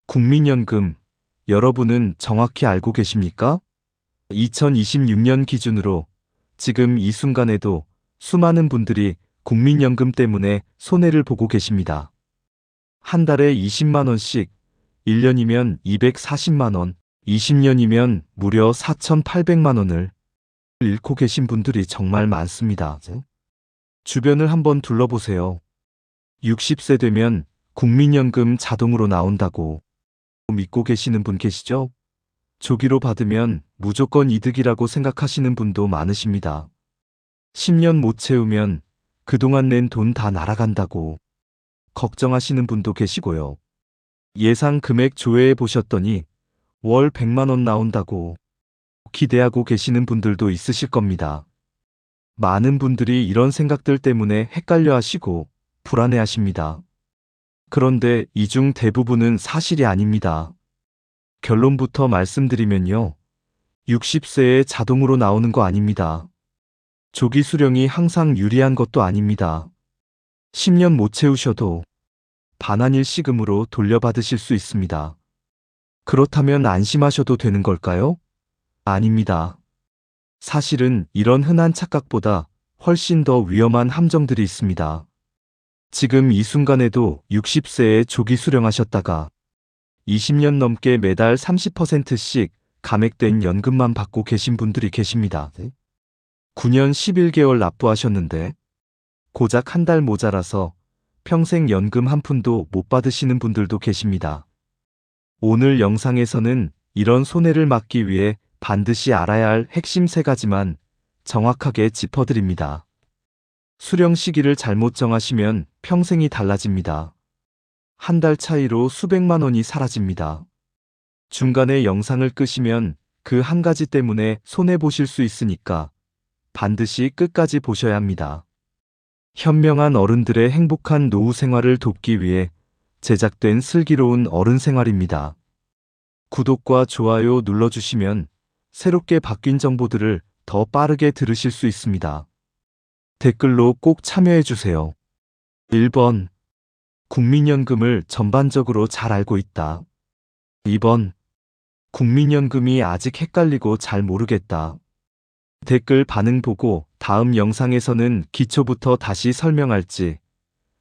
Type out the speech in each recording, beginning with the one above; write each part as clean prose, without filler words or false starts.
국민연금, 여러분은 정확히 알고 계십니까? 2026년 기준으로 지금 이 순간에도 수많은 분들이 국민연금 때문에 손해를 보고 계십니다. 한 달에 20만 원씩, 1년이면 240만 원, 20년이면 무려 4,800만 원을 잃고 계신 분들이 정말 많습니다. 주변을 한번 둘러보세요. 60세 되면 국민연금 자동으로 나온다고 믿고 계시는 분 계시죠? 조기로 받으면 무조건 이득이라고 생각하시는 분도 많으십니다. 10년 못 채우면 그동안 낸 돈 다 날아간다고 걱정하시는 분도 계시고요. 예상 금액 조회해 보셨더니 월 100만 원 나온다고 기대하고 계시는 분들도 있으실 겁니다. 많은 분들이 이런 생각들 때문에 헷갈려 하시고 불안해 하십니다. 그런데 이 중 대부분은 사실이 아닙니다. 결론부터 말씀드리면요. 60세에 자동으로 나오는 거 아닙니다. 조기 수령이 항상 유리한 것도 아닙니다. 10년 못 채우셔도 반환일 시금으로 돌려받으실 수 있습니다. 그렇다면 안심하셔도 되는 걸까요? 아닙니다. 사실은 이런 흔한 착각보다 훨씬 더 위험한 함정들이 있습니다. 지금 이 순간에도 60세에 조기 수령하셨다가 20년 넘게 매달 30%씩 감액된 연금만 받고 계신 분들이 계십니다. 9년 11개월 납부하셨는데 고작 한 달 모자라서 평생 연금 한 푼도 못 받으시는 분들도 계십니다. 오늘 영상에서는 이런 손해를 막기 위해 반드시 알아야 할 핵심 3가지만 정확하게 짚어드립니다. 수령 시기를 잘못 정하시면 평생이 달라집니다. 한 달 차이로 수백만 원이 사라집니다. 중간에 영상을 끄시면 그 한 가지 때문에 손해보실 수 있으니까 반드시 끝까지 보셔야 합니다. 현명한 어른들의 행복한 노후 생활을 돕기 위해 제작된 슬기로운 어른 생활입니다. 구독과 좋아요 눌러주시면 새롭게 바뀐 정보들을 더 빠르게 들으실 수 있습니다. 댓글로 꼭 참여해주세요. 1번. 국민연금을 전반적으로 잘 알고 있다. 2번. 국민연금이 아직 헷갈리고 잘 모르겠다. 댓글 반응 보고 다음 영상에서는 기초부터 다시 설명할지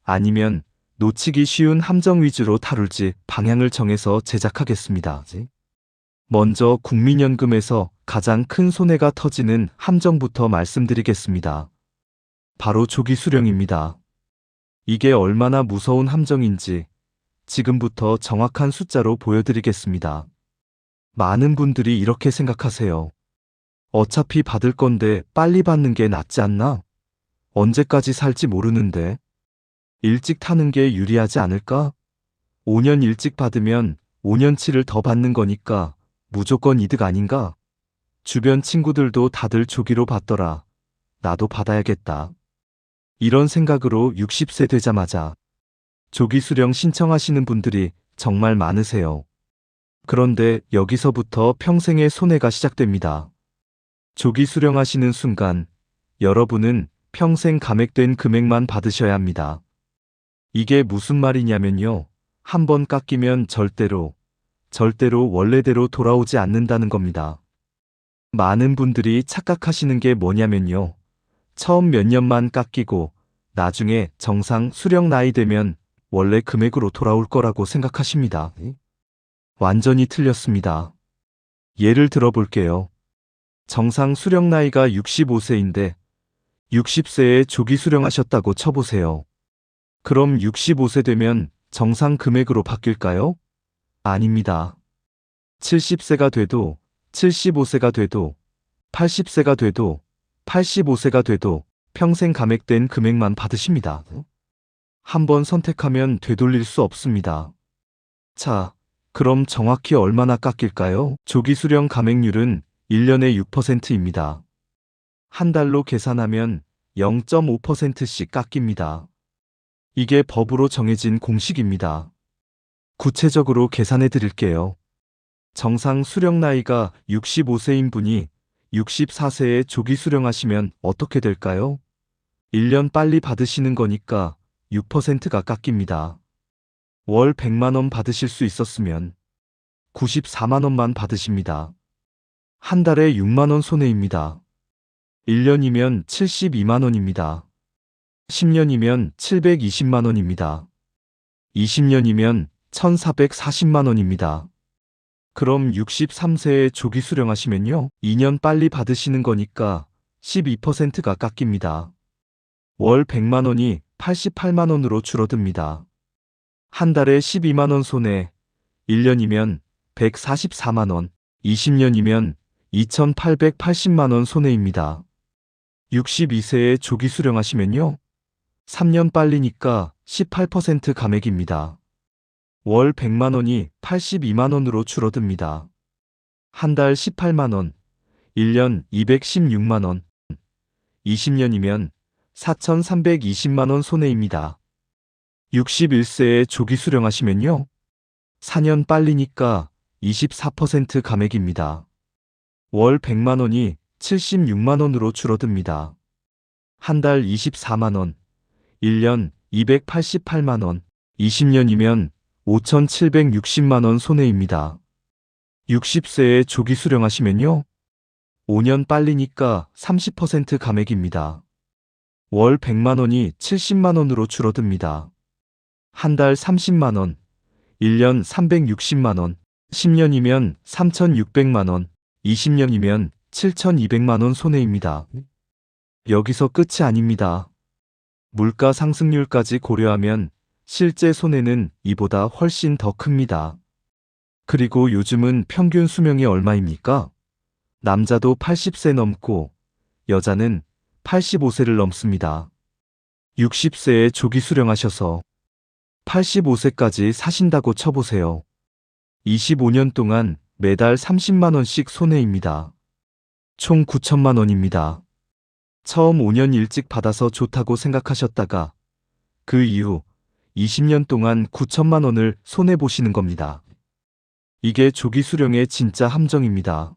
아니면 놓치기 쉬운 함정 위주로 다룰지 방향을 정해서 제작하겠습니다. 먼저 국민연금에서 가장 큰 손해가 터지는 함정부터 말씀드리겠습니다. 바로 조기 수령입니다. 이게 얼마나 무서운 함정인지 지금부터 정확한 숫자로 보여드리겠습니다. 많은 분들이 이렇게 생각하세요. 어차피 받을 건데 빨리 받는 게 낫지 않나? 언제까지 살지 모르는데. 일찍 타는 게 유리하지 않을까? 5년 일찍 받으면 5년치를 더 받는 거니까 무조건 이득 아닌가? 주변 친구들도 다들 조기로 받더라. 나도 받아야겠다. 이런 생각으로 60세 되자마자 조기 수령 신청하시는 분들이 정말 많으세요. 그런데 여기서부터 평생의 손해가 시작됩니다. 조기 수령하시는 순간 여러분은 평생 감액된 금액만 받으셔야 합니다. 이게 무슨 말이냐면요. 한번 깎이면 절대로 원래대로 돌아오지 않는다는 겁니다. 많은 분들이 착각하시는 게 뭐냐면요. 처음 몇 년만 깎이고 나중에 정상 수령 나이 되면 원래 금액으로 돌아올 거라고 생각하십니다. 완전히 틀렸습니다. 예를 들어 볼게요. 정상 수령 나이가 65세인데 60세에 조기 수령하셨다고 쳐보세요. 그럼 65세 되면 정상 금액으로 바뀔까요? 아닙니다. 70세가 돼도 75세가 돼도 80세가 돼도 85세가 돼도 평생 감액된 금액만 받으십니다. 한번 선택하면 되돌릴 수 없습니다. 자, 그럼 정확히 얼마나 깎일까요? 조기 수령 감액률은 1년에 6%입니다. 한 달로 계산하면 0.5%씩 깎입니다. 이게 법으로 정해진 공식입니다. 구체적으로 계산해 드릴게요. 정상 수령 나이가 65세인 분이 64세에 조기 수령하시면 어떻게 될까요? 1년 빨리 받으시는 거니까 6%가 깎입니다. 월 100만 원 받으실 수 있었으면 94만 원만 받으십니다. 한 달에 6만 원 손해입니다. 1년이면 72만 원입니다. 10년이면 720만 원입니다. 20년이면 1440만 원입니다. 그럼 63세에 조기 수령하시면요, 2년 빨리 받으시는 거니까 12%가 깎입니다. 월 100만 원이 88만 원으로 줄어듭니다. 한 달에 12만 원 손해, 1년이면 144만 원, 20년이면 2880만 원 손해입니다. 62세에 조기 수령하시면요, 3년 빨리니까 18% 감액입니다. 월 100만 원이 82만 원으로 줄어듭니다. 한 달 18만 원, 1년 216만 원, 20년이면 4,320만 원 손해입니다. 61세에 조기 수령하시면요, 4년 빨리니까 24% 감액입니다. 월 100만 원이 76만 원으로 줄어듭니다. 한 달 24만 원, 1년 288만 원, 20년이면 5,760만 원 손해입니다. 60세에 조기 수령하시면요, 5년 빨리니까 30% 감액입니다. 월 100만 원이 70만 원으로 줄어듭니다. 한 달 30만 원, 1년 360만 원, 10년이면 3,600만 원, 20년이면 7,200만 원 손해입니다. 여기서 끝이 아닙니다. 물가 상승률까지 고려하면 실제 손해는 이보다 훨씬 더 큽니다. 그리고 요즘은 평균 수명이 얼마입니까? 남자도 80세 넘고 여자는 85세를 넘습니다. 60세에 조기 수령하셔서 85세까지 사신다고 쳐보세요. 25년 동안 매달 30만 원씩 손해입니다. 총 9천만 원입니다. 처음 5년 일찍 받아서 좋다고 생각하셨다가 그 이후 20년 동안 9천만 원을 손해보시는 겁니다. 이게 조기 수령의 진짜 함정입니다.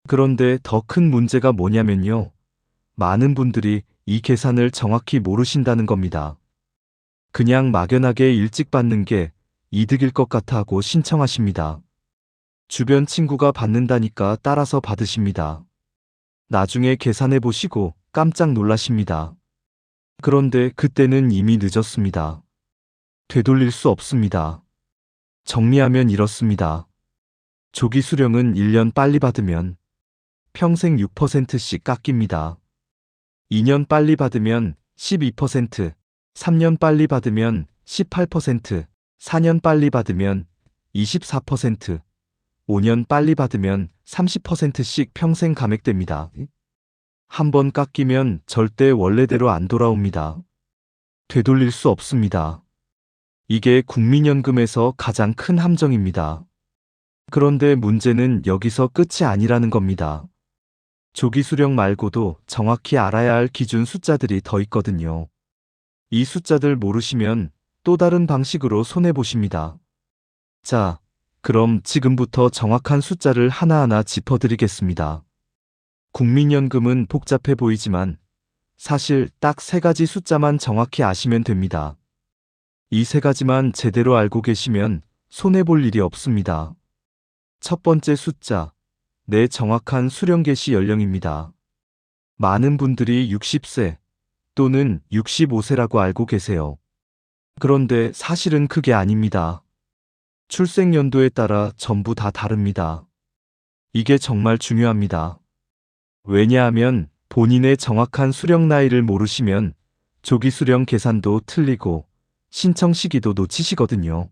그런데 더 큰 문제가 뭐냐면요, 많은 분들이 이 계산을 정확히 모르신다는 겁니다. 그냥 막연하게 일찍 받는 게 이득일 것 같아 하고 신청하십니다. 주변 친구가 받는다니까 따라서 받으십니다. 나중에 계산해 보시고 깜짝 놀라십니다. 그런데 그때는 이미 늦었습니다. 되돌릴 수 없습니다. 정리하면 이렇습니다. 조기 수령은 1년 빨리 받으면 평생 6%씩 깎입니다. 2년 빨리 받으면 12%, 3년 빨리 받으면 18%, 4년 빨리 받으면 24%, 5년 빨리 받으면 30%씩 평생 감액됩니다. 한번 깎이면 절대 원래대로 안 돌아옵니다. 되돌릴 수 없습니다. 이게 국민연금에서 가장 큰 함정입니다. 그런데 문제는 여기서 끝이 아니라는 겁니다. 조기 수령 말고도 정확히 알아야 할 기준 숫자들이 더 있거든요. 이 숫자들 모르시면 또 다른 방식으로 손해보십니다. 자, 그럼 지금부터 정확한 숫자를 하나하나 짚어드리겠습니다. 국민연금은 복잡해 보이지만 사실 딱 3가지 숫자만 정확히 아시면 됩니다. 이 3가지만 제대로 알고 계시면 손해볼 일이 없습니다. 첫 번째 숫자, 내 정확한 수령 개시 연령입니다. 많은 분들이 60세 또는 65세라고 알고 계세요. 그런데 사실은 그게 아닙니다. 출생연도에 따라 전부 다 다릅니다. 이게 정말 중요합니다. 왜냐하면 본인의 정확한 수령 나이를 모르시면 조기 수령 계산도 틀리고 신청 시기도 놓치시거든요.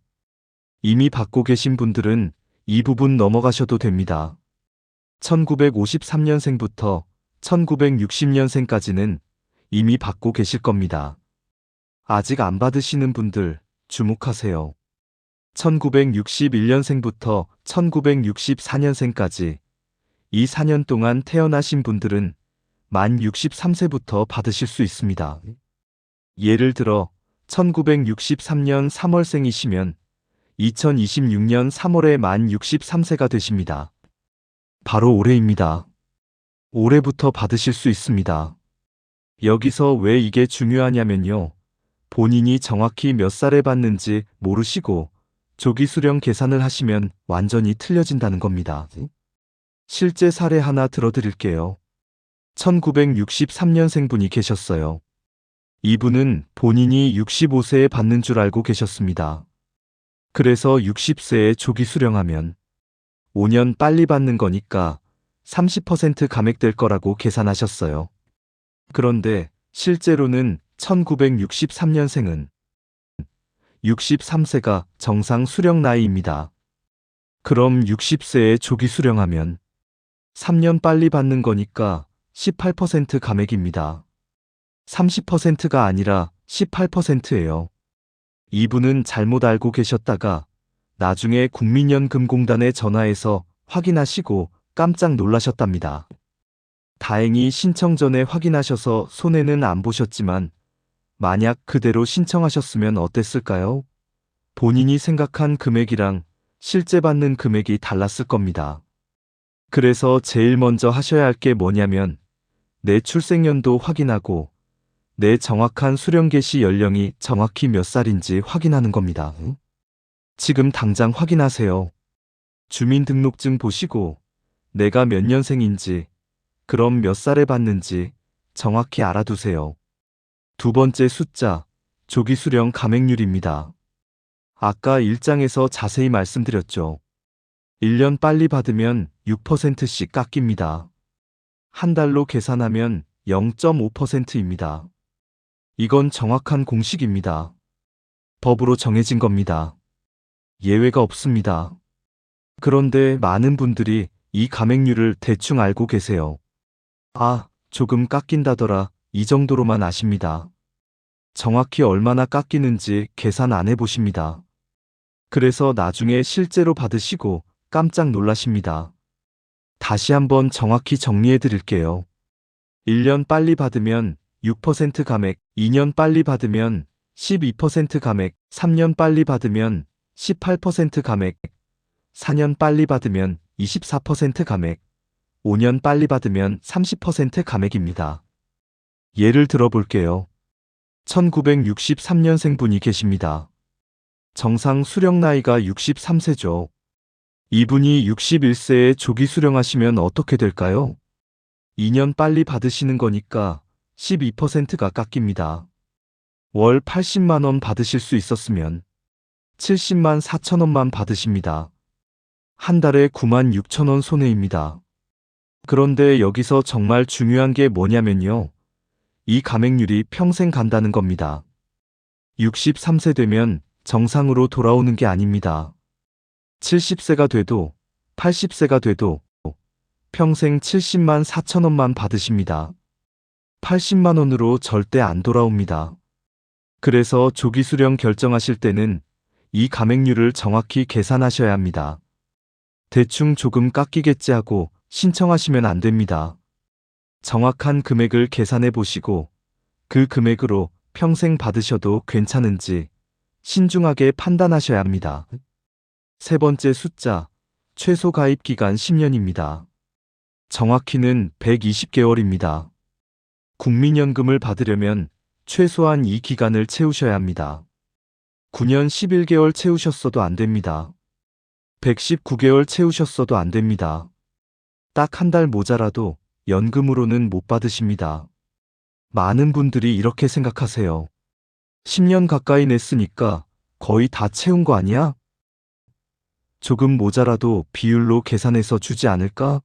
이미 받고 계신 분들은 이 부분 넘어가셔도 됩니다. 1953년생부터 1960년생까지는 이미 받고 계실 겁니다. 아직 안 받으시는 분들 주목하세요. 1961년생부터 1964년생까지 이 4년 동안 태어나신 분들은 만 63세부터 받으실 수 있습니다. 예를 들어 1963년 3월생이시면 2026년 3월에 만 63세가 되십니다. 바로 올해입니다. 올해부터 받으실 수 있습니다. 여기서 왜 이게 중요하냐면요, 본인이 정확히 몇 살에 받는지 모르시고 조기 수령 계산을 하시면 완전히 틀려진다는 겁니다. 실제 사례 하나 들어드릴게요. 1963년생 분이 계셨어요. 이분은 본인이 65세에 받는 줄 알고 계셨습니다. 그래서 60세에 조기 수령하면 5년 빨리 받는 거니까 30% 감액될 거라고 계산하셨어요. 그런데 실제로는 1963년생은 63세가 정상 수령 나이입니다. 그럼 60세에 조기 수령하면 3년 빨리 받는 거니까 18% 감액입니다. 30%가 아니라 18%예요. 이분은 잘못 알고 계셨다가 나중에 국민연금공단에 전화해서 확인하시고 깜짝 놀라셨답니다. 다행히 신청 전에 확인하셔서 손해는 안 보셨지만 만약 그대로 신청하셨으면 어땠을까요? 본인이 생각한 금액이랑 실제 받는 금액이 달랐을 겁니다. 그래서 제일 먼저 하셔야 할 게 뭐냐면 내 출생연도 확인하고 내 정확한 수령 개시 연령이 정확히 몇 살인지 확인하는 겁니다. 지금 당장 확인하세요. 주민등록증 보시고 내가 몇 년생인지, 그럼 몇 살에 받는지 정확히 알아두세요. 두 번째 숫자, 조기 수령 감액률입니다. 아까 1장에서 자세히 말씀드렸죠. 1년 빨리 받으면 6%씩 깎입니다. 한 달로 계산하면 0.5%입니다. 이건 정확한 공식입니다. 법으로 정해진 겁니다. 예외가 없습니다. 그런데 많은 분들이 이 감액률을 대충 알고 계세요. 아, 조금 깎인다더라, 이 정도로만 아십니다. 정확히 얼마나 깎이는지 계산 안 해보십니다. 그래서 나중에 실제로 받으시고 깜짝 놀라십니다. 다시 한번 정확히 정리해 드릴게요. 1년 빨리 받으면 6% 감액, 2년 빨리 받으면 12% 감액, 3년 빨리 받으면 18% 감액, 4년 빨리 받으면 24% 감액, 5년 빨리 받으면 30% 감액입니다. 예를 들어 볼게요. 1963년생 분이 계십니다. 정상 수령 나이가 63세죠. 이분이 61세에 조기 수령하시면 어떻게 될까요? 2년 빨리 받으시는 거니까 12%가 깎입니다. 월 80만 원 받으실 수 있었으면 70만 4천 원만 받으십니다. 한 달에 9만 6천 원 손해입니다. 그런데 여기서 정말 중요한 게 뭐냐면요. 이 감액률이 평생 간다는 겁니다. 63세 되면 정상으로 돌아오는 게 아닙니다. 70세가 돼도 80세가 돼도 평생 70만 4천 원만 받으십니다. 80만 원으로 절대 안 돌아옵니다. 그래서 조기 수령 결정하실 때는 이 감액률을 정확히 계산하셔야 합니다. 대충 조금 깎이겠지 하고 신청하시면 안 됩니다. 정확한 금액을 계산해 보시고 그 금액으로 평생 받으셔도 괜찮은지 신중하게 판단하셔야 합니다. 세 번째 숫자, 최소 가입 기간 10년입니다. 정확히는 120개월입니다. 국민연금을 받으려면 최소한 이 기간을 채우셔야 합니다. 9년 11개월 채우셨어도 안 됩니다. 119개월 채우셨어도 안 됩니다. 딱 한 달 모자라도 연금으로는 못 받으십니다. 많은 분들이 이렇게 생각하세요. 10년 가까이 냈으니까 거의 다 채운 거 아니야? 조금 모자라도 비율로 계산해서 주지 않을까?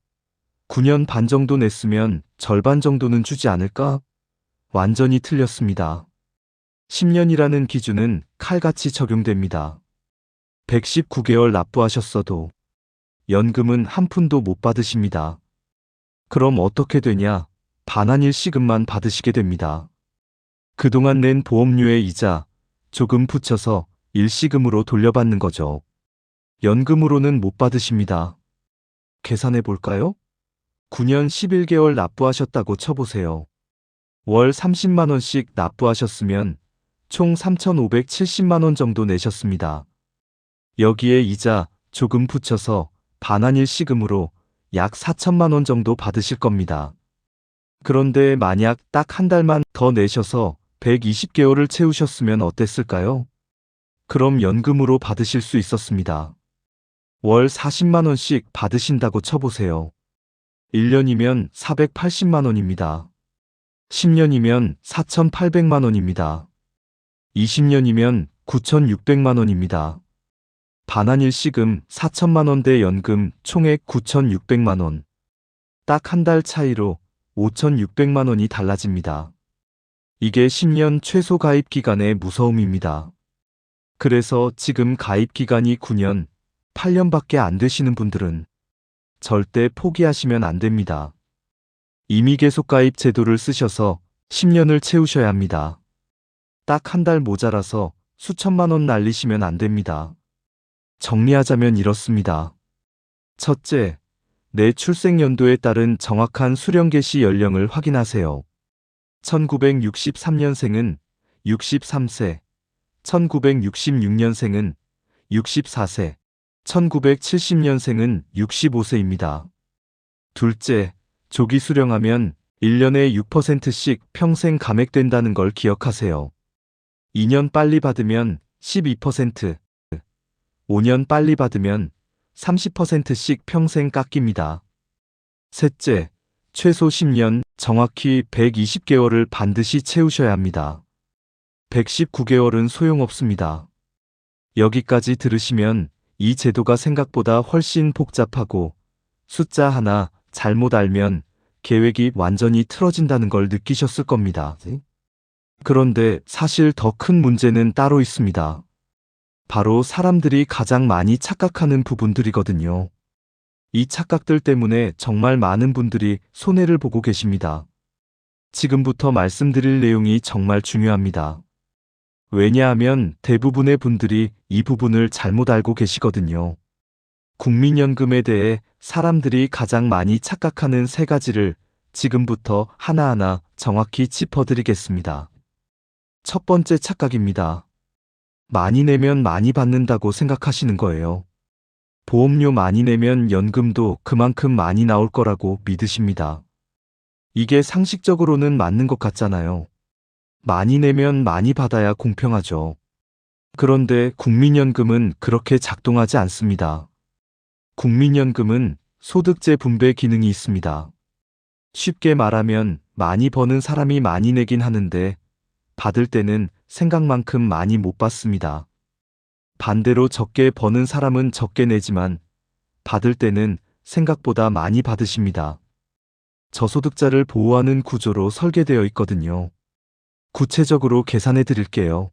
9년 반 정도 냈으면 절반 정도는 주지 않을까? 완전히 틀렸습니다. 10년이라는 기준은 칼같이 적용됩니다. 119개월 납부하셨어도 연금은 한 푼도 못 받으십니다. 그럼 어떻게 되냐? 반환일 시급만 받으시게 됩니다. 그동안 낸 보험료의 이자 조금 붙여서 일시금으로 돌려받는 거죠. 연금으로는 못 받으십니다. 계산해 볼까요? 9년 11개월 납부하셨다고 쳐보세요. 월 30만 원씩 납부하셨으면 총 3,570만 원 정도 내셨습니다. 여기에 이자 조금 붙여서 반환일 시금으로 약 4천만 원 정도 받으실 겁니다. 그런데 만약 딱 한 달만 더 내셔서 120개월을 채우셨으면 어땠을까요? 그럼 연금으로 받으실 수 있었습니다. 월 40만 원씩 받으신다고 쳐보세요. 1년이면 480만 원입니다. 10년이면 4,800만 원입니다. 20년이면 9,600만 원입니다. 반환일시금 4천만 원대 연금 총액 9,600만 원. 딱 한 달 차이로 5,600만 원이 달라집니다. 이게 10년 최소 가입 기간의 무서움입니다. 그래서 지금 가입 기간이 9년, 8년밖에 안 되시는 분들은 절대 포기하시면 안 됩니다. 이미 계속 가입 제도를 쓰셔서 10년을 채우셔야 합니다. 딱 한 달 모자라서 수천만 원 날리시면 안 됩니다. 정리하자면 이렇습니다. 첫째, 내 출생연도에 따른 정확한 수령 개시 연령을 확인하세요. 1963년생은 63세, 1966년생은 64세, 1970년생은 65세입니다. 둘째, 조기 수령하면 1년에 6%씩 평생 감액된다는 걸 기억하세요. 2년 빨리 받으면 12%, 5년 빨리 받으면 30%씩 평생 깎입니다. 셋째, 최소 10년, 정확히 120개월을 반드시 채우셔야 합니다. 119개월은 소용없습니다. 여기까지 들으시면 이 제도가 생각보다 훨씬 복잡하고 숫자 하나 잘못 알면 계획이 완전히 틀어진다는 걸 느끼셨을 겁니다. 그런데 사실 더 큰 문제는 따로 있습니다. 바로 사람들이 가장 많이 착각하는 부분들이거든요. 이 착각들 때문에 정말 많은 분들이 손해를 보고 계십니다. 지금부터 말씀드릴 내용이 정말 중요합니다. 왜냐하면 대부분의 분들이 이 부분을 잘못 알고 계시거든요. 국민연금에 대해 사람들이 가장 많이 착각하는 세 가지를 지금부터 하나하나 정확히 짚어드리겠습니다. 첫 번째 착각입니다. 많이 내면 많이 받는다고 생각하시는 거예요. 보험료 많이 내면 연금도 그만큼 많이 나올 거라고 믿으십니다. 이게 상식적으로는 맞는 것 같잖아요. 많이 내면 많이 받아야 공평하죠. 그런데 국민연금은 그렇게 작동하지 않습니다. 국민연금은 소득재 분배 기능이 있습니다. 쉽게 말하면 많이 버는 사람이 많이 내긴 하는데 받을 때는 생각만큼 많이 못 받습니다. 반대로 적게 버는 사람은 적게 내지만 받을 때는 생각보다 많이 받으십니다. 저소득자를 보호하는 구조로 설계되어 있거든요. 구체적으로 계산해 드릴게요.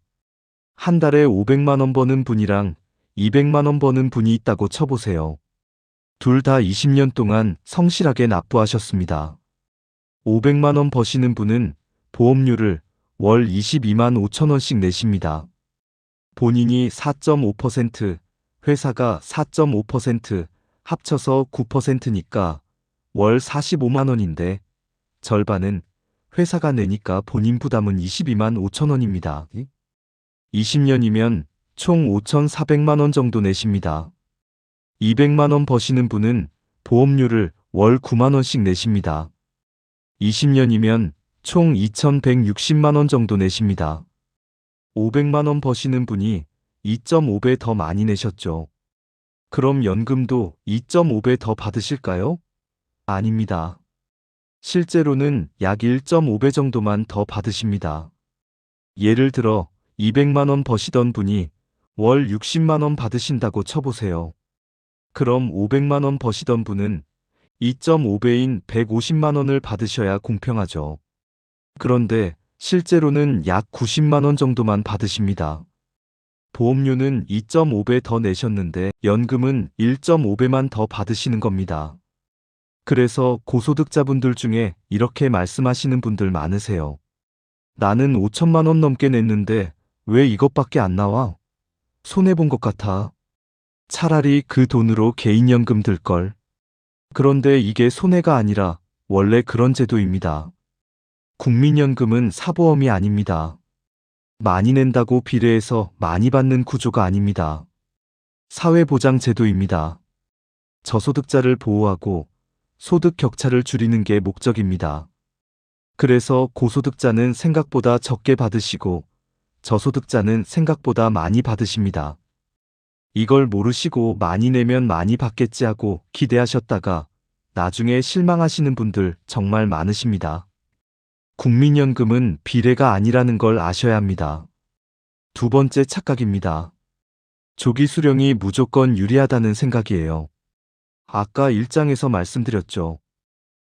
한 달에 500만 원 버는 분이랑 200만 원 버는 분이 있다고 쳐보세요. 둘 다 20년 동안 성실하게 납부하셨습니다. 500만 원 버시는 분은 보험료를 월 22만 5천 원씩 내십니다. 본인이 4.5%, 회사가 4.5%, 합쳐서 9%니까 월 45만 원인데 절반은 회사가 내니까 본인 부담은 22만 5천 원입니다. 20년이면 총 5,400만 원 정도 내십니다. 200만 원 버시는 분은 보험료를 월 9만 원씩 내십니다. 20년이면 총 2,160만 원 정도 내십니다. 500만 원 버시는 분이 2.5배 더 많이 내셨죠. 그럼 연금도 2.5배 더 받으실까요? 아닙니다. 실제로는 약 1.5배 정도만 더 받으십니다. 예를 들어 200만 원 버시던 분이 월 60만 원 받으신다고 쳐보세요. 그럼 500만 원 버시던 분은 2.5배인 150만 원을 받으셔야 공평하죠. 그런데 실제로는 약 90만 원 정도만 받으십니다. 보험료는 2.5배 더 내셨는데 연금은 1.5배만 더 받으시는 겁니다. 그래서 고소득자분들 중에 이렇게 말씀하시는 분들 많으세요. 나는 5천만 원 넘게 냈는데 왜 이것밖에 안 나와? 손해본 것 같아. 차라리 그 돈으로 개인연금 들걸. 그런데 이게 손해가 아니라 원래 그런 제도입니다. 국민연금은 사보험이 아닙니다. 많이 낸다고 비례해서 많이 받는 구조가 아닙니다. 사회보장제도입니다. 저소득자를 보호하고 소득 격차를 줄이는 게 목적입니다. 그래서 고소득자는 생각보다 적게 받으시고 저소득자는 생각보다 많이 받으십니다. 이걸 모르시고 많이 내면 많이 받겠지 하고 기대하셨다가 나중에 실망하시는 분들 정말 많으십니다. 국민연금은 비례가 아니라는 걸 아셔야 합니다. 두 번째 착각입니다. 조기 수령이 무조건 유리하다는 생각이에요. 아까 1장에서 말씀드렸죠.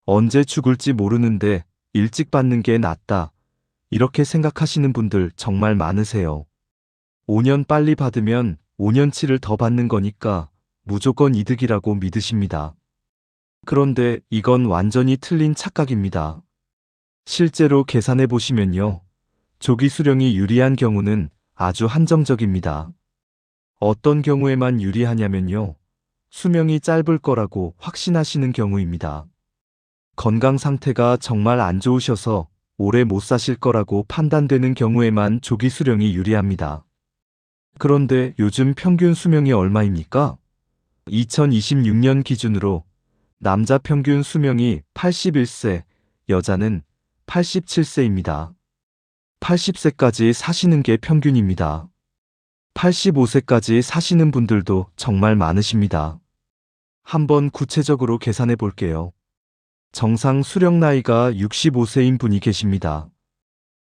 언제 죽을지 모르는데 일찍 받는 게 낫다. 이렇게 생각하시는 분들 정말 많으세요. 5년 빨리 받으면 5년치를 더 받는 거니까 무조건 이득이라고 믿으십니다. 그런데 이건 완전히 틀린 착각입니다. 실제로 계산해 보시면요. 조기 수령이 유리한 경우는 아주 한정적입니다. 어떤 경우에만 유리하냐면요. 수명이 짧을 거라고 확신하시는 경우입니다. 건강 상태가 정말 안 좋으셔서 오래 못 사실 거라고 판단되는 경우에만 조기 수령이 유리합니다. 그런데 요즘 평균 수명이 얼마입니까? 2026년 기준으로 남자 평균 수명이 81세, 여자는 87세입니다. 80세까지 사시는 게 평균입니다. 85세까지 사시는 분들도 정말 많으십니다. 한번 구체적으로 계산해 볼게요. 정상 수령 나이가 65세인 분이 계십니다.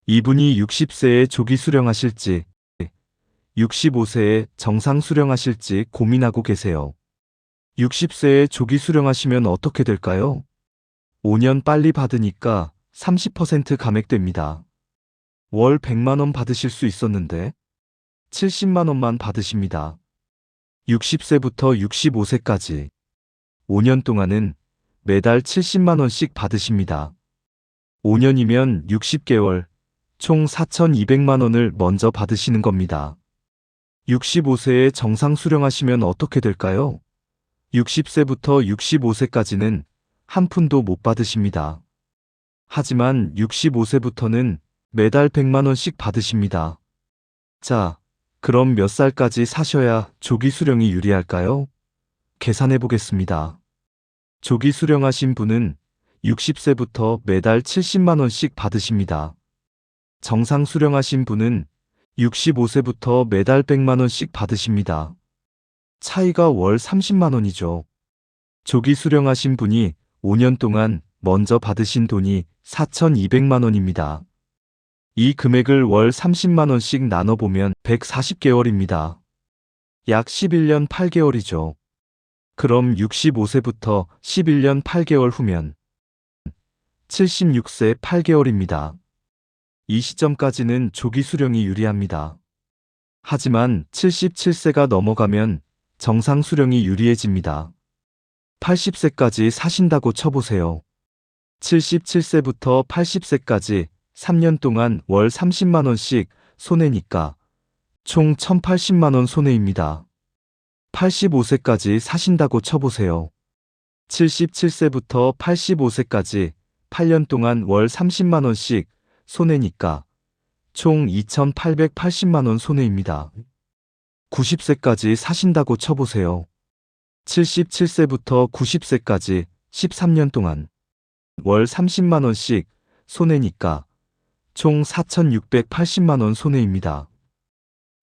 이분이 60세에 조기 수령하실지 65세에 정상 수령하실지 고민하고 계세요. 60세에 조기 수령하시면 어떻게 될까요? 5년 빨리 받으니까 30% 감액됩니다. 월 100만 원 받으실 수 있었는데 70만 원만 받으십니다. 60세부터 65세까지 5년 동안은 매달 70만 원씩 받으십니다. 5년이면 60개월, 총 4,200만 원을 먼저 받으시는 겁니다. 65세에 정상 수령하시면 어떻게 될까요? 60세부터 65세까지는 한 푼도 못 받으십니다. 하지만 65세부터는 매달 100만 원씩 받으십니다. 자, 그럼 몇 살까지 사셔야 조기 수령이 유리할까요? 계산해 보겠습니다. 조기 수령하신 분은 60세부터 매달 70만 원씩 받으십니다. 정상 수령하신 분은 65세부터 매달 100만 원씩 받으십니다. 차이가 월 30만 원이죠. 조기 수령하신 분이 5년 동안 먼저 받으신 돈이 4,200만 원입니다. 이 금액을 월 30만 원씩 나눠보면 140개월입니다. 약 11년 8개월이죠. 그럼 65세부터 11년 8개월 후면 76세 8개월입니다. 이 시점까지는 조기 수령이 유리합니다. 하지만 77세가 넘어가면 정상 수령이 유리해집니다. 80세까지 사신다고 쳐보세요. 77세부터 80세까지 3년 동안 월 30만 원씩 손해니까 총 1,080만 원 손해입니다. 85세까지 사신다고 쳐보세요. 77세부터 85세까지 8년 동안 월 30만 원씩 손해니까 총 2,880만 원 손해입니다. 90세까지 사신다고 쳐보세요. 77세부터 90세까지 13년 동안 월 30만 원씩 손해니까 총 4,680만 원 손해입니다.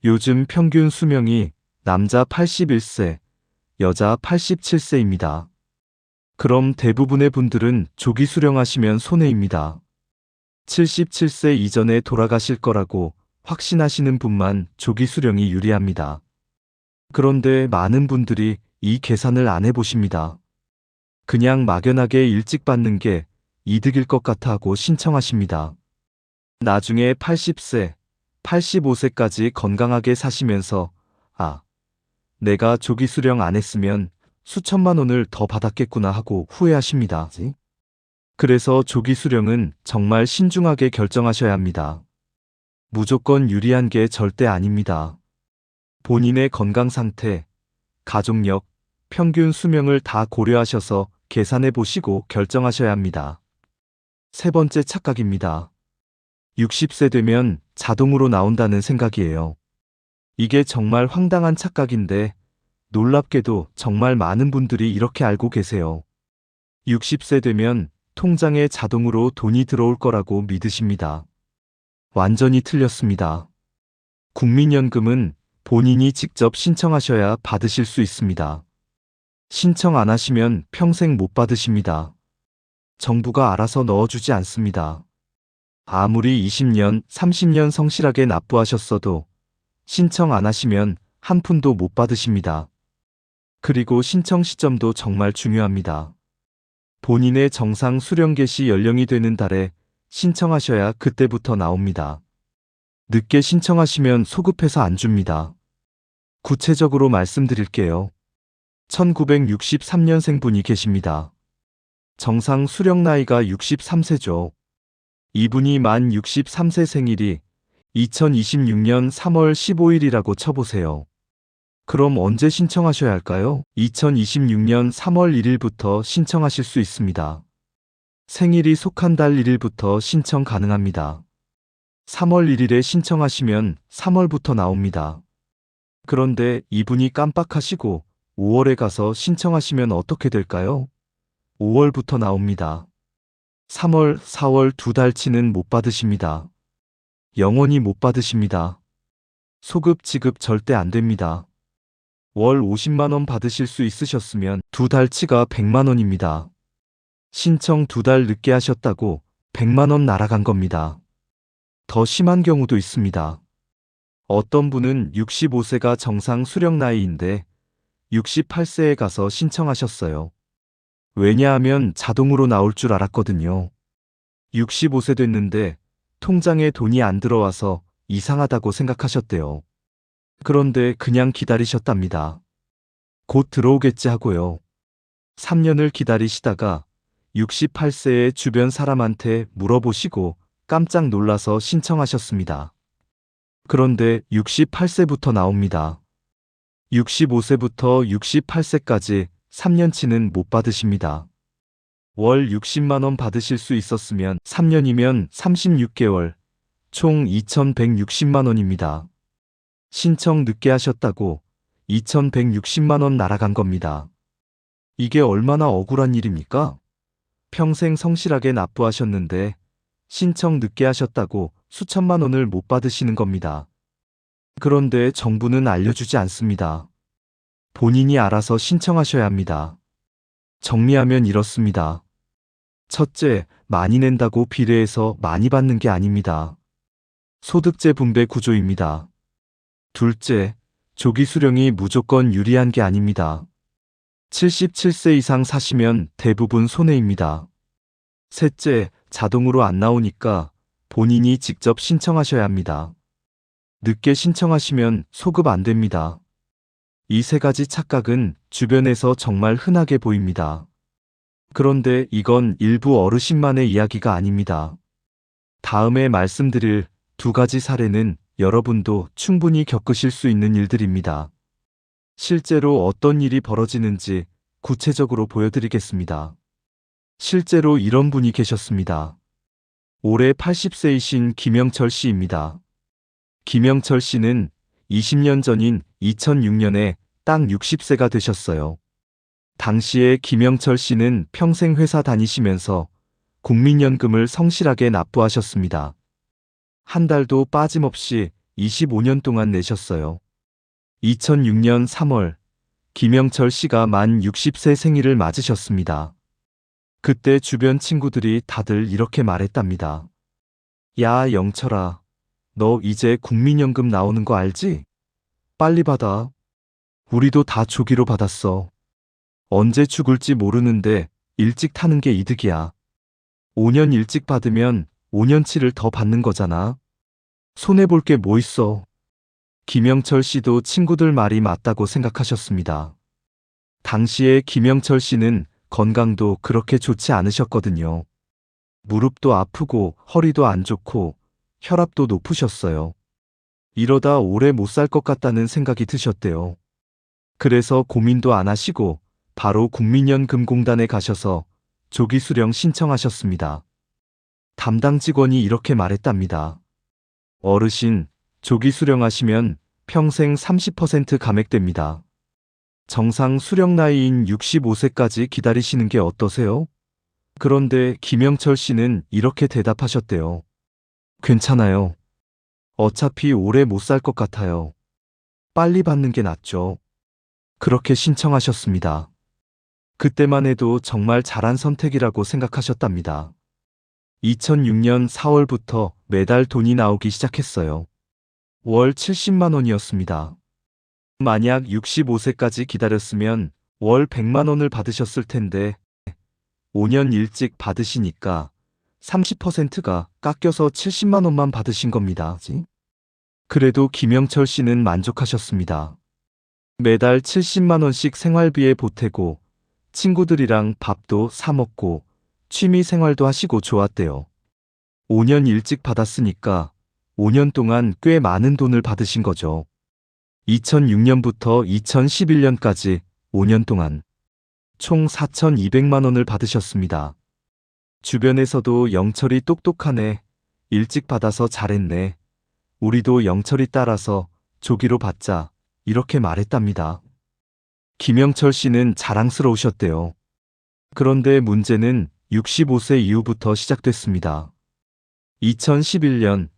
요즘 평균 수명이 남자 81세, 여자 87세입니다. 그럼 대부분의 분들은 조기 수령하시면 손해입니다. 77세 이전에 돌아가실 거라고 확신하시는 분만 조기 수령이 유리합니다. 그런데 많은 분들이 이 계산을 안 해보십니다. 그냥 막연하게 일찍 받는 게 이득일 것 같아 하고 신청하십니다. 나중에 80세, 85세까지 건강하게 사시면서 내가 조기 수령 안 했으면 수천만 원을 더 받았겠구나 하고 후회하십니다. 그래서 조기 수령은 정말 신중하게 결정하셔야 합니다. 무조건 유리한 게 절대 아닙니다. 본인의 건강 상태, 가족력, 평균 수명을 다 고려하셔서 계산해 보시고 결정하셔야 합니다. 세 번째 착각입니다. 60세 되면 자동으로 나온다는 생각이에요. 이게 정말 황당한 착각인데 놀랍게도 정말 많은 분들이 이렇게 알고 계세요. 60세 되면 통장에 자동으로 돈이 들어올 거라고 믿으십니다. 완전히 틀렸습니다. 국민연금은 본인이 직접 신청하셔야 받으실 수 있습니다. 신청 안 하시면 평생 못 받으십니다. 정부가 알아서 넣어주지 않습니다. 아무리 20년, 30년 성실하게 납부하셨어도 신청 안 하시면 한 푼도 못 받으십니다. 그리고 신청 시점도 정말 중요합니다. 본인의 정상 수령 개시 연령이 되는 달에 신청하셔야 그때부터 나옵니다. 늦게 신청하시면 소급해서 안 줍니다. 구체적으로 말씀드릴게요. 1963년생 분이 계십니다. 정상 수령 나이가 63세죠. 이분이 만 63세 생일이 2026년 3월 15일이라고 쳐보세요. 그럼 언제 신청하셔야 할까요? 2026년 3월 1일부터 신청하실 수 있습니다. 생일이 속한 달 1일부터 신청 가능합니다. 3월 1일에 신청하시면 3월부터 나옵니다. 그런데 이분이 깜빡하시고 5월에 가서 신청하시면 어떻게 될까요? 5월부터 나옵니다. 3월, 4월 두 달치는 못 받으십니다. 영원히 못 받으십니다. 소급 지급 절대 안 됩니다. 월 50만 원 받으실 수 있으셨으면 두 달치가 100만 원입니다. 신청 두 달 늦게 하셨다고 100만 원 날아간 겁니다. 더 심한 경우도 있습니다. 어떤 분은 65세가 정상 수령 나이인데 68세에 가서 신청하셨어요. 왜냐하면 자동으로 나올 줄 알았거든요. 65세 됐는데 통장에 돈이 안 들어와서 이상하다고 생각하셨대요. 그런데 그냥 기다리셨답니다. 곧 들어오겠지 하고요. 3년을 기다리시다가 68세의 주변 사람한테 물어보시고 깜짝 놀라서 신청하셨습니다. 그런데 68세부터 나옵니다. 65세부터 68세까지 3년치는 못 받으십니다. 월 60만 원 받으실 수 있었으면 3년이면 36개월, 총 2,160만 원입니다. 신청 늦게 하셨다고 2,160만 원 날아간 겁니다. 이게 얼마나 억울한 일입니까? 평생 성실하게 납부하셨는데 신청 늦게 하셨다고 수천만 원을 못 받으시는 겁니다. 그런데 정부는 알려주지 않습니다. 본인이 알아서 신청하셔야 합니다. 정리하면 이렇습니다. 첫째, 많이 낸다고 비례해서 많이 받는 게 아닙니다. 소득재 분배 구조입니다. 둘째, 조기 수령이 무조건 유리한 게 아닙니다. 77세 이상 사시면 대부분 손해입니다. 셋째, 자동으로 안 나오니까 본인이 직접 신청하셔야 합니다. 늦게 신청하시면 소급 안 됩니다. 이 세 가지 착각은 주변에서 정말 흔하게 보입니다. 그런데 이건 일부 어르신만의 이야기가 아닙니다. 다음에 말씀드릴 두 가지 사례는 여러분도 충분히 겪으실 수 있는 일들입니다. 실제로 어떤 일이 벌어지는지 구체적으로 보여드리겠습니다. 실제로 이런 분이 계셨습니다. 올해 80세이신 김영철 씨입니다. 김영철 씨는 20년 전인 2006년에 딱 60세가 되셨어요. 당시에 김영철 씨는 평생 회사 다니시면서 국민연금을 성실하게 납부하셨습니다. 한 달도 빠짐없이 25년 동안 내셨어요. 2006년 3월, 김영철 씨가 만 60세 생일을 맞으셨습니다. 그때 주변 친구들이 다들 이렇게 말했답니다. 야, 영철아, 너 이제 국민연금 나오는 거 알지? 빨리 받아. 우리도 다 조기로 받았어. 언제 죽을지 모르는데 일찍 타는 게 이득이야. 5년 일찍 받으면 5년치를 더 받는 거잖아. 손해볼 게 뭐 있어. 김영철 씨도 친구들 말이 맞다고 생각하셨습니다. 당시에 김영철 씨는 건강도 그렇게 좋지 않으셨거든요. 무릎도 아프고 허리도 안 좋고 혈압도 높으셨어요. 이러다 오래 못 살 것 같다는 생각이 드셨대요. 그래서 고민도 안 하시고 바로 국민연금공단에 가셔서 조기 수령 신청하셨습니다. 담당 직원이 이렇게 말했답니다. 어르신, 조기 수령하시면 평생 30% 감액됩니다. 정상 수령 나이인 65세까지 기다리시는 게 어떠세요? 그런데 김영철 씨는 이렇게 대답하셨대요. 괜찮아요. 어차피 오래 못 살 것 같아요. 빨리 받는 게 낫죠. 그렇게 신청하셨습니다. 그때만 해도 정말 잘한 선택이라고 생각하셨답니다. 2006년 4월부터 매달 돈이 나오기 시작했어요. 월 70만 원이었습니다. 만약 65세까지 기다렸으면 월 100만 원을 받으셨을 텐데 5년 일찍 받으시니까 30%가 깎여서 70만 원만 받으신 겁니다. 그래도 김영철 씨는 만족하셨습니다. 매달 70만 원씩 생활비에 보태고 친구들이랑 밥도 사 먹고 취미 생활도 하시고 좋았대요. 5년 일찍 받았으니까 5년 동안 꽤 많은 돈을 받으신 거죠. 2006년부터 2011년까지 5년 동안 총 4,200만 원을 받으셨습니다. 주변에서도 영철이 똑똑하네. 일찍 받아서 잘했네. 우리도 영철이 따라서 조기로 받자. 이렇게 말했답니다. 김영철 씨는 자랑스러우셨대요. 그런데 문제는 65세 이후부터 시작됐습니다. 2011년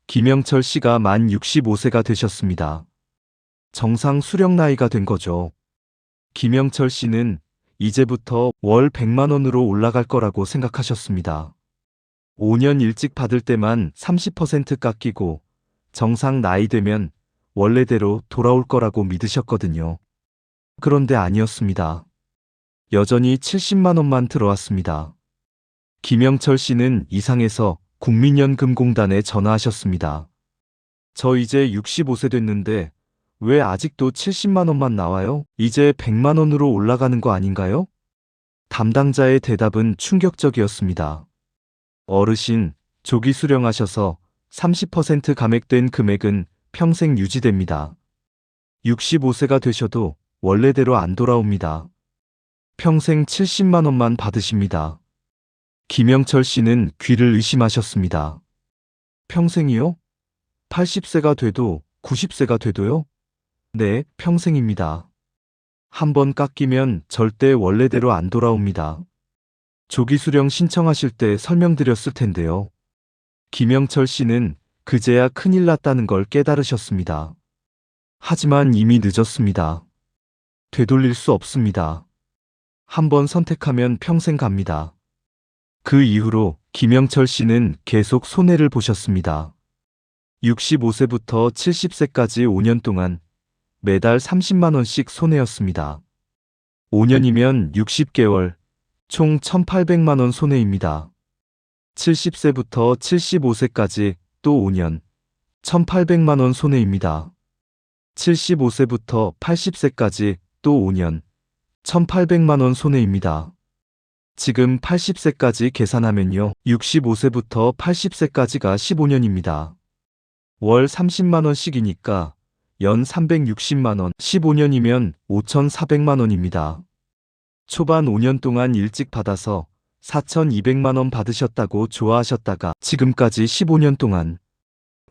김영철 씨가 만 65세가 되셨습니다. 정상 수령 나이가 된 거죠. 김영철 씨는 이제부터 월 100만 원으로 올라갈 거라고 생각하셨습니다. 5년 일찍 받을 때만 30% 깎이고 정상 나이 되면 원래대로 돌아올 거라고 믿으셨거든요. 그런데 아니었습니다. 여전히 70만 원만 들어왔습니다. 김영철 씨는 이상해서 국민연금공단에 전화하셨습니다. 저 이제 65세 됐는데 왜 아직도 70만 원만 나와요? 이제 100만 원으로 올라가는 거 아닌가요? 담당자의 대답은 충격적이었습니다. 어르신, 조기 수령하셔서 30% 감액된 금액은 평생 유지됩니다. 65세가 되셔도 원래대로 안 돌아옵니다. 평생 70만 원만 받으십니다. 김영철 씨는 귀를 의심하셨습니다. 평생이요? 80세가 돼도 90세가 돼도요? 네, 평생입니다. 한번 깎이면 절대 원래대로 안 돌아옵니다. 조기 수령 신청하실 때 설명드렸을 텐데요. 김영철 씨는 그제야 큰일 났다는 걸 깨달으셨습니다. 하지만 이미 늦었습니다. 되돌릴 수 없습니다. 한번 선택하면 평생 갑니다. 그 이후로 김영철 씨는 계속 손해를 보셨습니다. 65세부터 70세까지 5년 동안 매달 30만 원씩 손해였습니다. 5년이면 60개월, 총 1,800만 원 손해입니다. 70세부터 75세까지 또 5년, 1,800만 원 손해입니다. 75세부터 80세까지 또 5년, 1,800만 원 손해입니다. 지금 80세까지 계산하면요. 65세부터 80세까지가 15년입니다. 월 30만 원씩이니까 연 360만 원, 15년이면 5,400만 원입니다. 초반 5년 동안 일찍 받아서 4,200만 원 받으셨다고 좋아하셨다가 지금까지 15년 동안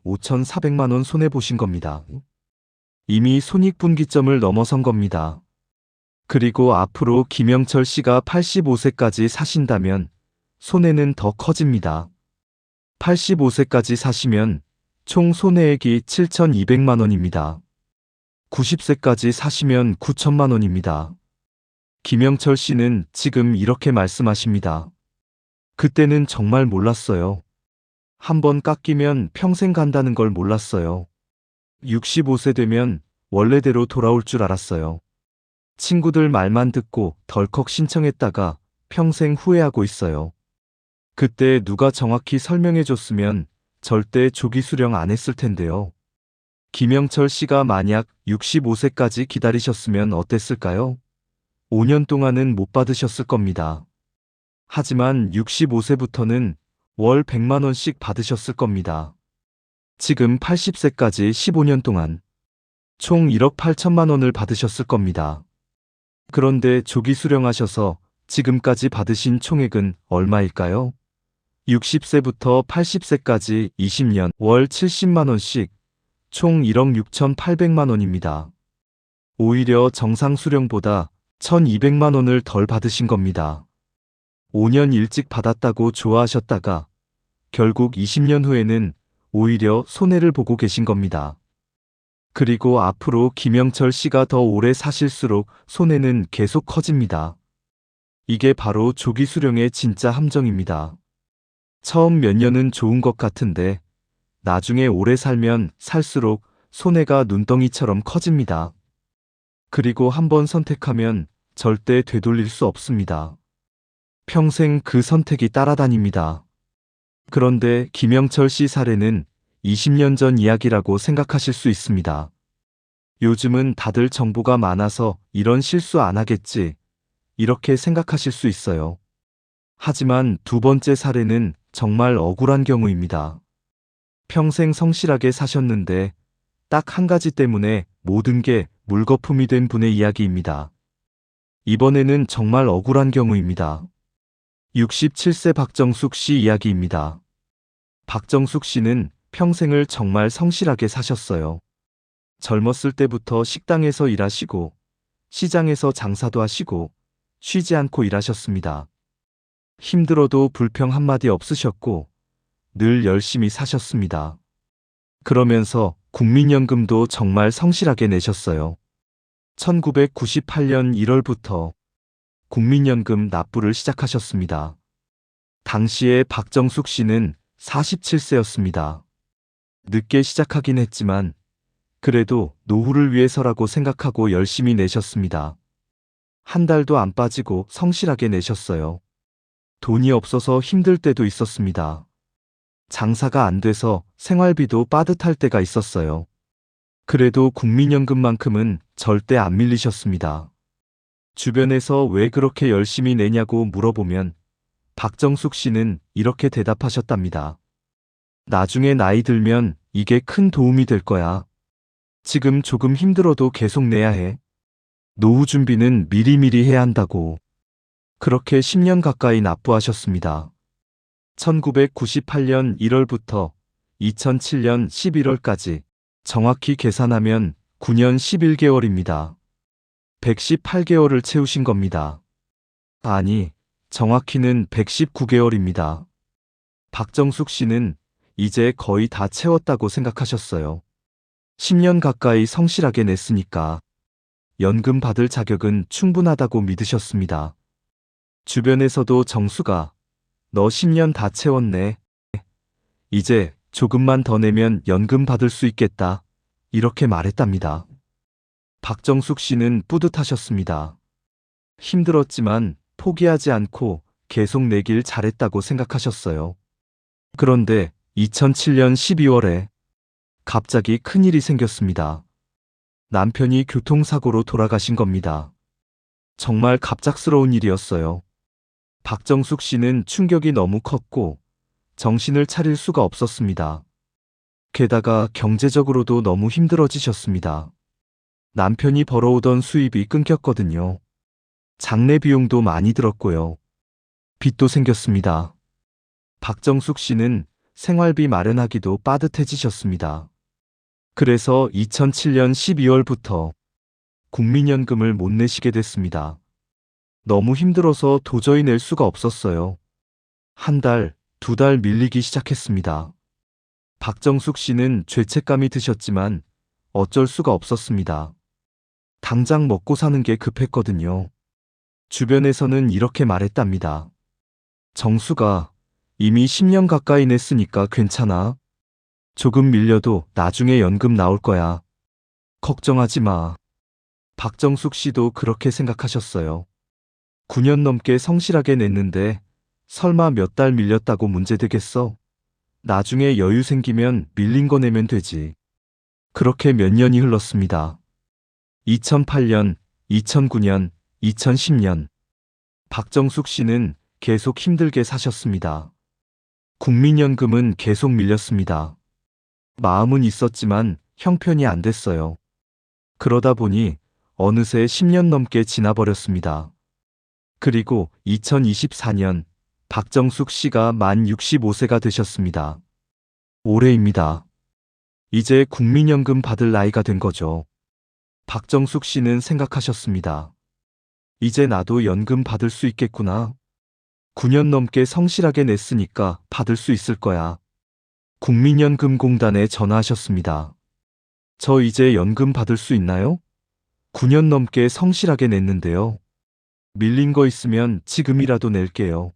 5,400만 원 손해보신 겁니다. 이미 손익분기점을 넘어선 겁니다. 그리고 앞으로 김영철 씨가 85세까지 사신다면 손해는 더 커집니다. 85세까지 사시면 총 손해액이 7,200만 원입니다. 90세까지 사시면 9천만 원입니다. 김영철 씨는 지금 이렇게 말씀하십니다. 그때는 정말 몰랐어요. 한번 깎이면 평생 간다는 걸 몰랐어요. 65세 되면 원래대로 돌아올 줄 알았어요. 친구들 말만 듣고 덜컥 신청했다가 평생 후회하고 있어요. 그때 누가 정확히 설명해 줬으면 절대 조기 수령 안 했을 텐데요. 김영철 씨가 만약 65세까지 기다리셨으면 어땠을까요? 5년 동안은 못 받으셨을 겁니다. 하지만 65세부터는 월 100만 원씩 받으셨을 겁니다. 지금 80세까지 15년 동안 총 1억 8천만 원을 받으셨을 겁니다. 그런데 조기 수령하셔서 지금까지 받으신 총액은 얼마일까요? 60세부터 80세까지 20년 월 70만 원씩 총 1억 6,800만 원입니다. 오히려 정상 수령보다 1,200만 원을 덜 받으신 겁니다. 5년 일찍 받았다고 좋아하셨다가 결국 20년 후에는 오히려 손해를 보고 계신 겁니다. 그리고 앞으로 김영철 씨가 더 오래 사실수록 손해는 계속 커집니다. 이게 바로 조기 수령의 진짜 함정입니다. 처음 몇 년은 좋은 것 같은데 나중에 오래 살면 살수록 손해가 눈덩이처럼 커집니다. 그리고 한번 선택하면 절대 되돌릴 수 없습니다. 평생 그 선택이 따라다닙니다. 그런데 김영철 씨 사례는 20년 전 이야기라고 생각하실 수 있습니다. 요즘은 다들 정보가 많아서 이런 실수 안 하겠지, 이렇게 생각하실 수 있어요. 하지만 두 번째 사례는 정말 억울한 경우입니다. 평생 성실하게 사셨는데 딱 한 가지 때문에 모든 게 물거품이 된 분의 이야기입니다. 이번에는 정말 억울한 경우입니다. 67세 박정숙 씨 이야기입니다. 박정숙 씨는 평생을 정말 성실하게 사셨어요. 젊었을 때부터 식당에서 일하시고 시장에서 장사도 하시고 쉬지 않고 일하셨습니다. 힘들어도 불평 한마디 없으셨고 늘 열심히 사셨습니다. 그러면서 국민연금도 정말 성실하게 내셨어요. 1998년 1월부터 국민연금 납부를 시작하셨습니다. 당시에 박정숙 씨는 47세였습니다. 늦게 시작하긴 했지만 그래도 노후를 위해서라고 생각하고 열심히 내셨습니다. 한 달도 안 빠지고 성실하게 내셨어요. 돈이 없어서 힘들 때도 있었습니다. 장사가 안 돼서 생활비도 빠듯할 때가 있었어요. 그래도 국민연금만큼은 절대 안 밀리셨습니다. 주변에서 왜 그렇게 열심히 내냐고 물어보면 박정숙 씨는 이렇게 대답하셨답니다. 나중에 나이 들면 이게 큰 도움이 될 거야. 지금 조금 힘들어도 계속 내야 해. 노후 준비는 미리미리 해야 한다고. 그렇게 10년 가까이 납부하셨습니다. 1998년 1월부터 2007년 11월까지 정확히 계산하면 9년 11개월입니다. 118개월을 채우신 겁니다. 아니, 정확히는 119개월입니다. 박정숙 씨는 이제 거의 다 채웠다고 생각하셨어요. 10년 가까이 성실하게 냈으니까 연금 받을 자격은 충분하다고 믿으셨습니다. 주변에서도 정수가 너 10년 다 채웠네. 이제 조금만 더 내면 연금 받을 수 있겠다, 이렇게 말했답니다. 박정숙 씨는 뿌듯하셨습니다. 힘들었지만 포기하지 않고 계속 내길 잘했다고 생각하셨어요. 그런데 2007년 12월에 갑자기 큰일이 생겼습니다. 남편이 교통사고로 돌아가신 겁니다. 정말 갑작스러운 일이었어요. 박정숙 씨는 충격이 너무 컸고 정신을 차릴 수가 없었습니다. 게다가 경제적으로도 너무 힘들어지셨습니다. 남편이 벌어오던 수입이 끊겼거든요. 장례 비용도 많이 들었고요. 빚도 생겼습니다. 박정숙 씨는 생활비 마련하기도 빠듯해지셨습니다. 그래서 2007년 12월부터 국민연금을 못 내시게 됐습니다. 너무 힘들어서 도저히 낼 수가 없었어요. 한 달, 두 달 밀리기 시작했습니다. 박정숙 씨는 죄책감이 드셨지만 어쩔 수가 없었습니다. 당장 먹고 사는 게 급했거든요. 주변에서는 이렇게 말했답니다. 정수가 이미 10년 가까이 냈으니까 괜찮아. 조금 밀려도 나중에 연금 나올 거야. 걱정하지 마. 박정숙 씨도 그렇게 생각하셨어요. 9년 넘게 성실하게 냈는데 설마 몇 달 밀렸다고 문제되겠어? 나중에 여유 생기면 밀린 거 내면 되지. 그렇게 몇 년이 흘렀습니다. 2008년, 2009년, 2010년. 박정숙 씨는 계속 힘들게 사셨습니다. 국민연금은 계속 밀렸습니다. 마음은 있었지만 형편이 안 됐어요. 그러다 보니 어느새 10년 넘게 지나버렸습니다. 그리고 2024년 박정숙 씨가 만 65세가 되셨습니다. 올해입니다. 이제 국민연금 받을 나이가 된 거죠. 박정숙 씨는 생각하셨습니다. 이제 나도 연금 받을 수 있겠구나. 9년 넘게 성실하게 냈으니까 받을 수 있을 거야. 국민연금공단에 전화하셨습니다. 저 이제 연금 받을 수 있나요? 9년 넘게 성실하게 냈는데요. 밀린 거 있으면 지금이라도 낼게요.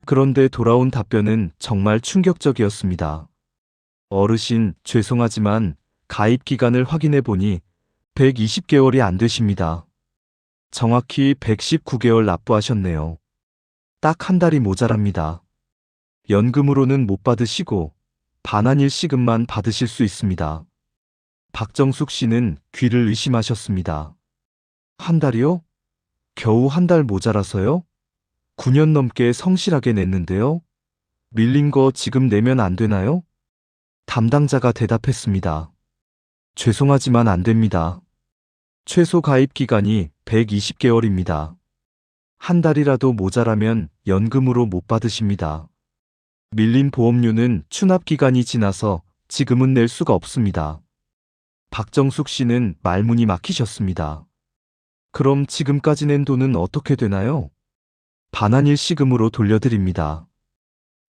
그런데 돌아온 답변은 정말 충격적이었습니다. 어르신, 죄송하지만 가입 기간을 확인해 보니 120개월이 안 되십니다. 정확히 119개월 납부하셨네요. 딱 한 달이 모자랍니다. 연금으로는 못 받으시고 반환일 시급만 받으실 수 있습니다. 박정숙 씨는 귀를 의심하셨습니다. 한 달이요? 겨우 한 달 모자라서요? 9년 넘게 성실하게 냈는데요. 밀린 거 지금 내면 안 되나요? 담당자가 대답했습니다. 죄송하지만 안 됩니다. 최소 가입 기간이 120개월입니다. 한 달이라도 모자라면 연금으로 못 받으십니다. 밀린 보험료는 추납 기간이 지나서 지금은 낼 수가 없습니다. 박정숙 씨는 말문이 막히셨습니다. 그럼 지금까지 낸 돈은 어떻게 되나요? 반환일 시금으로 돌려드립니다.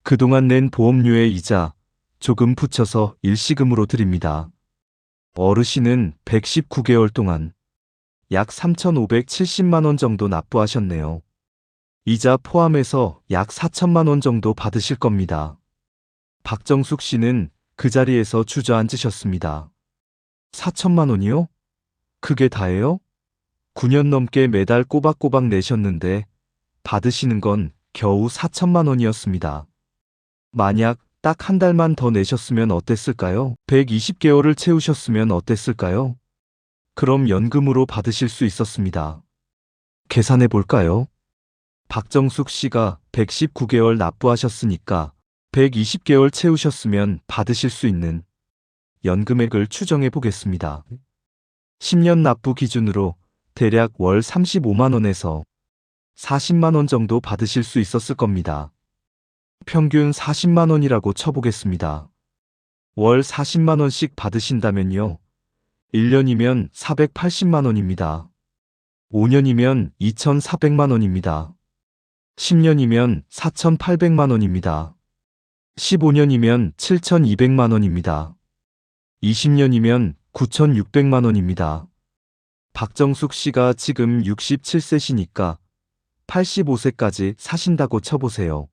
그동안 낸 보험료의 이자 조금 붙여서 일시금으로 드립니다. 어르신은 119개월 동안 약 3,570만 원 정도 납부하셨네요. 이자 포함해서 약 4천만 원 정도 받으실 겁니다. 박정숙 씨는 그 자리에서 주저앉으셨습니다. 4천만 원이요? 그게 다예요? 9년 넘게 매달 꼬박꼬박 내셨는데 받으시는 건 겨우 4천만 원이었습니다. 만약 딱 한 달만 더 내셨으면 어땠을까요? 120개월을 채우셨으면 어땠을까요? 그럼 연금으로 받으실 수 있었습니다. 계산해 볼까요? 박정숙 씨가 119개월 납부하셨으니까 120개월 채우셨으면 받으실 수 있는 연금액을 추정해 보겠습니다. 10년 납부 기준으로 대략 월 35만 원에서 40만 원 정도 받으실 수 있었을 겁니다. 평균 40만 원이라고 쳐보겠습니다. 월 40만 원씩 받으신다면요. 1년이면 480만 원입니다. 5년이면 2,400만 원입니다. 10년이면 4,800만 원입니다. 15년이면 7,200만 원입니다. 20년이면 9,600만 원입니다. 박정숙 씨가 지금 67세시니까 85세까지 사신다고 쳐보세요.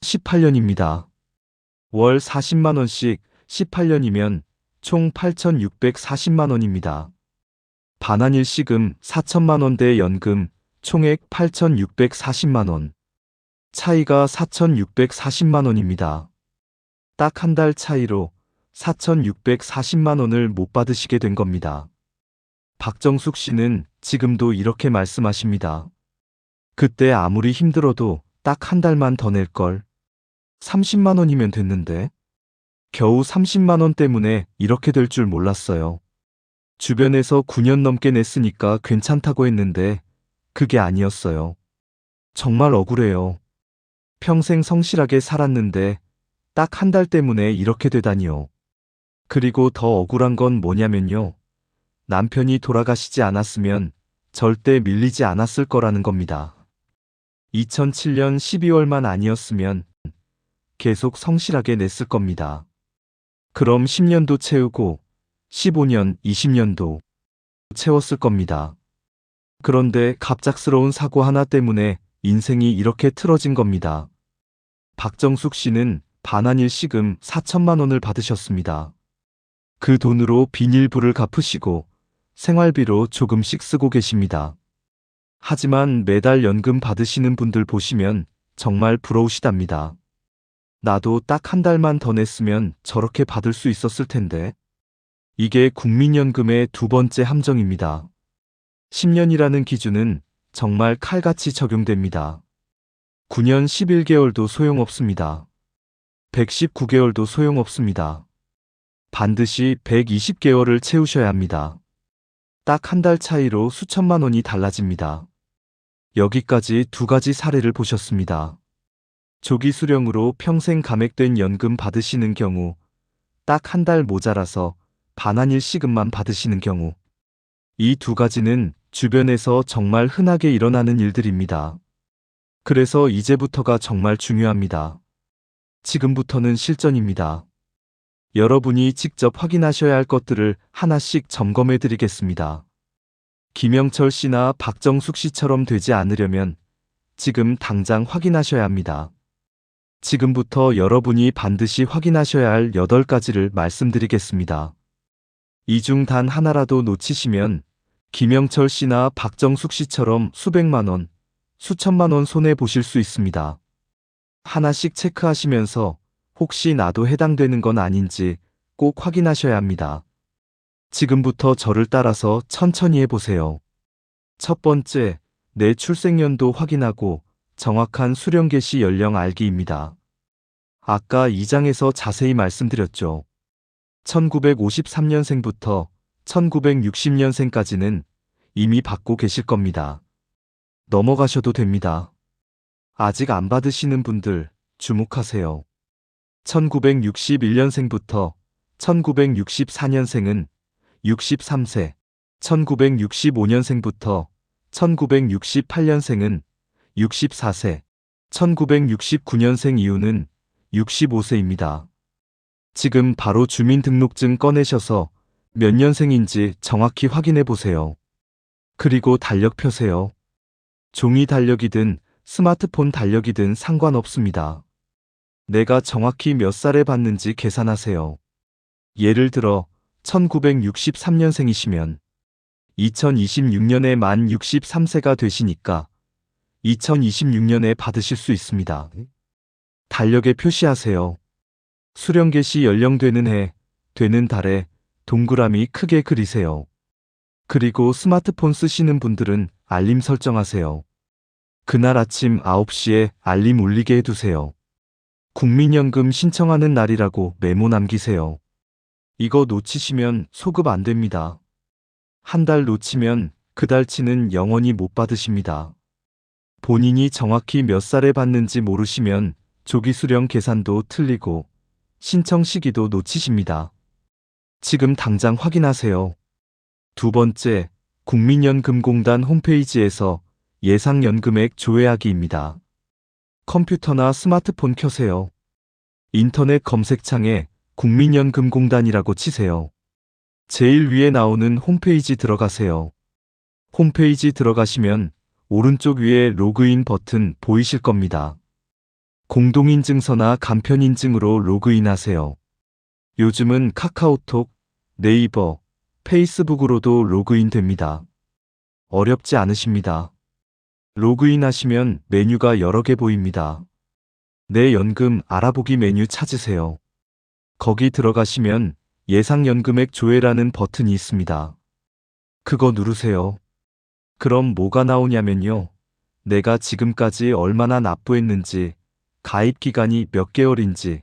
18년입니다. 월 40만 원씩 18년이면 총 8,640만 원입니다. 반환일 시금 4천만 원대 연금 총액 8,640만 원. 차이가 4,640만 원입니다. 딱 한 달 차이로 4,640만 원을 못 받으시게 된 겁니다. 박정숙 씨는 지금도 이렇게 말씀하십니다. 그때 아무리 힘들어도 딱 한 달만 더 낼 걸. 30만 원이면 됐는데. 겨우 30만 원 때문에 이렇게 될 줄 몰랐어요. 주변에서 9년 넘게 냈으니까 괜찮다고 했는데 그게 아니었어요. 정말 억울해요. 평생 성실하게 살았는데 딱 한 달 때문에 이렇게 되다니요. 그리고 더 억울한 건 뭐냐면요. 남편이 돌아가시지 않았으면 절대 밀리지 않았을 거라는 겁니다. 2007년 12월만 아니었으면 계속 성실하게 냈을 겁니다. 그럼 10년도 채우고 15년, 20년도 채웠을 겁니다. 그런데 갑작스러운 사고 하나 때문에 인생이 이렇게 틀어진 겁니다. 박정숙 씨는 반환일 시금 4천만 원을 받으셨습니다. 그 돈으로 빚 일부를 갚으시고 생활비로 조금씩 쓰고 계십니다. 하지만 매달 연금 받으시는 분들 보시면 정말 부러우시답니다. 나도 딱 한 달만 더 냈으면 저렇게 받을 수 있었을 텐데. 이게 국민연금의 두 번째 함정입니다. 10년이라는 기준은 정말 칼같이 적용됩니다. 9년 11개월도 소용없습니다. 119개월도 소용없습니다. 반드시 120개월을 채우셔야 합니다. 딱 한 달 차이로 수천만 원이 달라집니다. 여기까지 두 가지 사례를 보셨습니다. 조기 수령으로 평생 감액된 연금 받으시는 경우, 딱 한 달 모자라서 반환일 시급만 받으시는 경우. 이 두 가지는 주변에서 정말 흔하게 일어나는 일들입니다. 그래서 이제부터가 정말 중요합니다. 지금부터는 실전입니다. 여러분이 직접 확인하셔야 할 것들을 하나씩 점검해 드리겠습니다. 김영철 씨나 박정숙 씨처럼 되지 않으려면 지금 당장 확인하셔야 합니다. 지금부터 여러분이 반드시 확인하셔야 할 8가지를 말씀드리겠습니다. 이 중 단 하나라도 놓치시면 김영철 씨나 박정숙 씨처럼 수백만 원, 수천만 원 손해 보실 수 있습니다. 하나씩 체크하시면서 혹시 나도 해당되는 건 아닌지 꼭 확인하셔야 합니다. 지금부터 저를 따라서 천천히 해보세요. 첫 번째, 내 출생연도 확인하고 정확한 수령 개시 연령 알기입니다. 아까 2장에서 자세히 말씀드렸죠. 1953년생부터 1960년생까지는 이미 받고 계실 겁니다. 넘어가셔도 됩니다. 아직 안 받으시는 분들 주목하세요. 1961년생부터 1964년생은 63세, 1965년생부터 1968년생은 64세, 1969년생 이후는 65세입니다. 지금 바로 주민등록증 꺼내셔서 몇 년생인지 정확히 확인해 보세요. 그리고 달력 펴세요. 종이 달력이든 스마트폰 달력이든 상관없습니다. 내가 정확히 몇 살에 받는지 계산하세요. 예를 들어 1963년생이시면 2026년에 만 63세가 되시니까 2026년에 받으실 수 있습니다. 달력에 표시하세요. 수령 개시 연령 되는 해, 되는 달에 동그라미 크게 그리세요. 그리고 스마트폰 쓰시는 분들은 알림 설정하세요. 그날 아침 9시에 알림 울리게 해두세요. 국민연금 신청하는 날이라고 메모 남기세요. 이거 놓치시면 소급 안 됩니다. 한 달 놓치면 그 달치는 영원히 못 받으십니다. 본인이 정확히 몇 살에 받는지 모르시면 조기 수령 계산도 틀리고 신청 시기도 놓치십니다. 지금 당장 확인하세요. 두 번째, 국민연금공단 홈페이지에서 예상연금액 조회하기입니다. 컴퓨터나 스마트폰 켜세요. 인터넷 검색창에 국민연금공단이라고 치세요. 제일 위에 나오는 홈페이지 들어가세요. 홈페이지 들어가시면 오른쪽 위에 로그인 버튼 보이실 겁니다. 공동인증서나 간편인증으로 로그인하세요. 요즘은 카카오톡, 네이버, 페이스북으로도 로그인 됩니다. 어렵지 않으십니다. 로그인하시면 메뉴가 여러 개 보입니다. 내 연금 알아보기 메뉴 찾으세요. 거기 들어가시면 예상연금액 조회라는 버튼이 있습니다. 그거 누르세요. 그럼 뭐가 나오냐면요. 내가 지금까지 얼마나 납부했는지, 가입 기간이 몇 개월인지,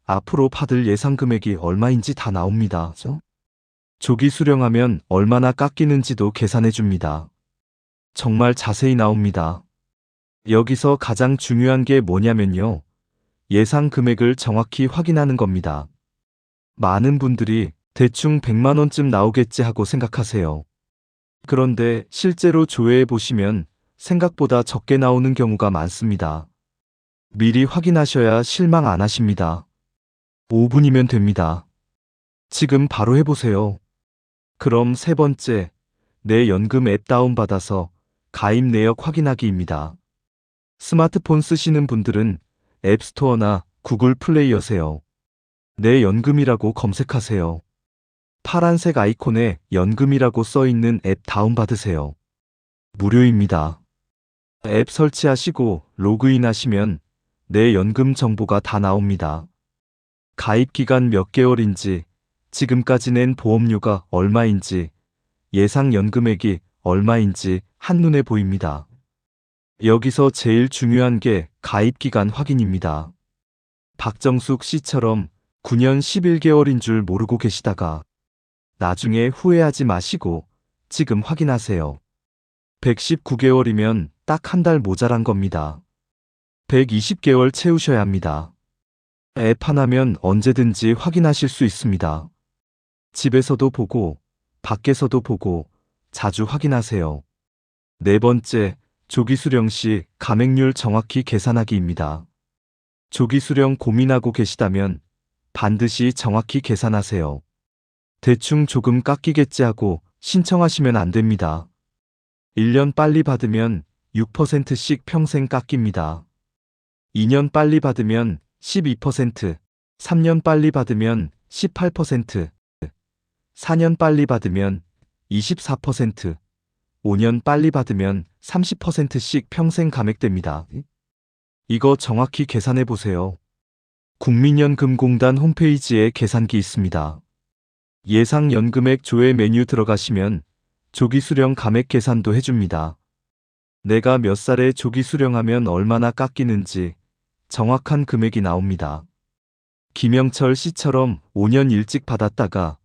앞으로 받을 예상 금액이 얼마인지 다 나옵니다. 조기 수령하면 얼마나 깎이는지도 계산해 줍니다. 정말 자세히 나옵니다. 여기서 가장 중요한 게 뭐냐면요. 예상 금액을 정확히 확인하는 겁니다. 많은 분들이 대충 100만 원쯤 나오겠지 하고 생각하세요. 그런데 실제로 조회해 보시면 생각보다 적게 나오는 경우가 많습니다. 미리 확인하셔야 실망 안 하십니다. 5분이면 됩니다. 지금 바로 해보세요. 그럼 세 번째, 내 연금 앱 다운받아서 가입 내역 확인하기입니다. 스마트폰 쓰시는 분들은 앱스토어나 구글 플레이 여세요. 내 연금이라고 검색하세요. 파란색 아이콘에 연금이라고 써있는 앱 다운받으세요. 무료입니다. 앱 설치하시고 로그인하시면 내 연금 정보가 다 나옵니다. 가입 기간 몇 개월인지, 지금까지 낸 보험료가 얼마인지, 예상 연금액이 얼마인지 한눈에 보입니다. 여기서 제일 중요한 게 가입 기간 확인입니다. 박정숙 씨처럼 9년 11개월인 줄 모르고 계시다가 나중에 후회하지 마시고 지금 확인하세요. 119개월이면 딱 한 달 모자란 겁니다. 120개월 채우셔야 합니다. 앱 하나면 언제든지 확인하실 수 있습니다. 집에서도 보고 밖에서도 보고 자주 확인하세요. 네 번째, 조기 수령 시 감액률 정확히 계산하기입니다. 조기 수령 고민하고 계시다면 반드시 정확히 계산하세요. 대충 조금 깎이겠지 하고 신청하시면 안 됩니다. 1년 빨리 받으면 6%씩 평생 깎입니다. 2년 빨리 받으면 12%, 3년 빨리 받으면 18%, 4년 빨리 받으면 24%, 5년 빨리 받으면 30%씩 평생 감액됩니다. 이거 정확히 계산해 보세요. 국민연금공단 홈페이지에 계산기 있습니다. 예상 연금액 조회 메뉴 들어가시면 조기 수령 감액 계산도 해줍니다. 내가 몇 살에 조기 수령하면 얼마나 깎이는지 정확한 금액이 나옵니다. 김영철 씨처럼 5년 일찍 받았다가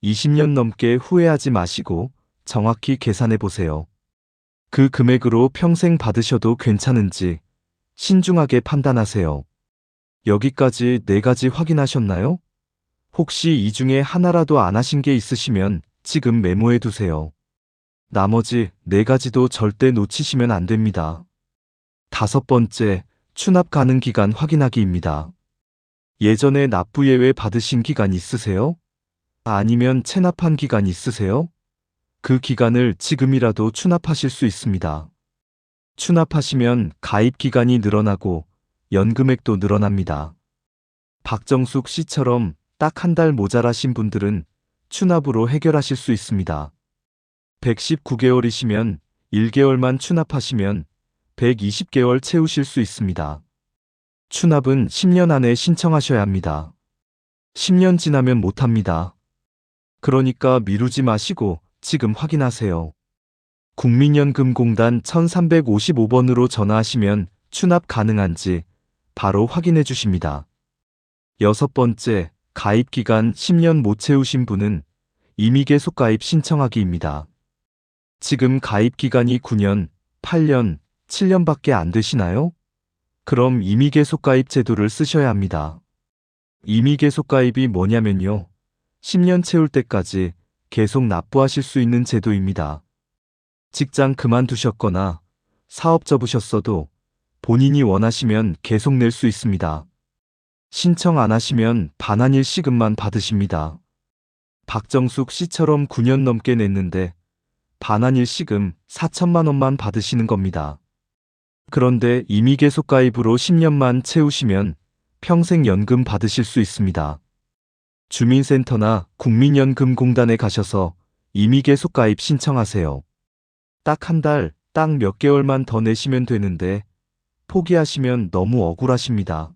20년 넘게 후회하지 마시고 정확히 계산해 보세요. 그 금액으로 평생 받으셔도 괜찮은지 신중하게 판단하세요. 여기까지 4가지 확인하셨나요? 혹시 이 중에 하나라도 안 하신 게 있으시면 지금 메모해 두세요. 나머지 4가지도 절대 놓치시면 안 됩니다. 5번째, 추납 가능 기간 확인하기입니다. 예전에 납부 예외 받으신 기간 있으세요? 아니면 체납한 기간 있으세요? 그 기간을 지금이라도 추납하실 수 있습니다. 추납하시면 가입 기간이 늘어나고 연금액도 늘어납니다. 박정숙 씨처럼 딱 1달 모자라신 분들은 추납으로 해결하실 수 있습니다. 119개월이시면 1개월만 추납하시면 120개월 채우실 수 있습니다. 추납은 10년 안에 신청하셔야 합니다. 10년 지나면 못합니다. 그러니까 미루지 마시고 지금 확인하세요. 국민연금공단 1355번으로 전화하시면 추납 가능한지 바로 확인해 주십니다. 6번째, 가입기간 10년 못 채우신 분은 임의계속 가입 신청하기입니다. 지금 가입기간이 9년, 8년, 7년밖에 안 되시나요? 그럼 임의계속 가입 제도를 쓰셔야 합니다. 임의계속 가입이 뭐냐면요. 10년 채울 때까지 계속 납부하실 수 있는 제도입니다. 직장 그만두셨거나 사업 접으셨어도 본인이 원하시면 계속 낼 수 있습니다. 신청 안 하시면 반환일 시급만 받으십니다. 박정숙 씨처럼 9년 넘게 냈는데 반환일 시금 4천만 원만 받으시는 겁니다. 그런데 임의계속 가입으로 10년만 채우시면 평생 연금 받으실 수 있습니다. 주민센터나 국민연금공단에 가셔서 임의계속 가입 신청하세요. 딱 1달, 딱 몇 개월만 더 내시면 되는데 포기하시면 너무 억울하십니다.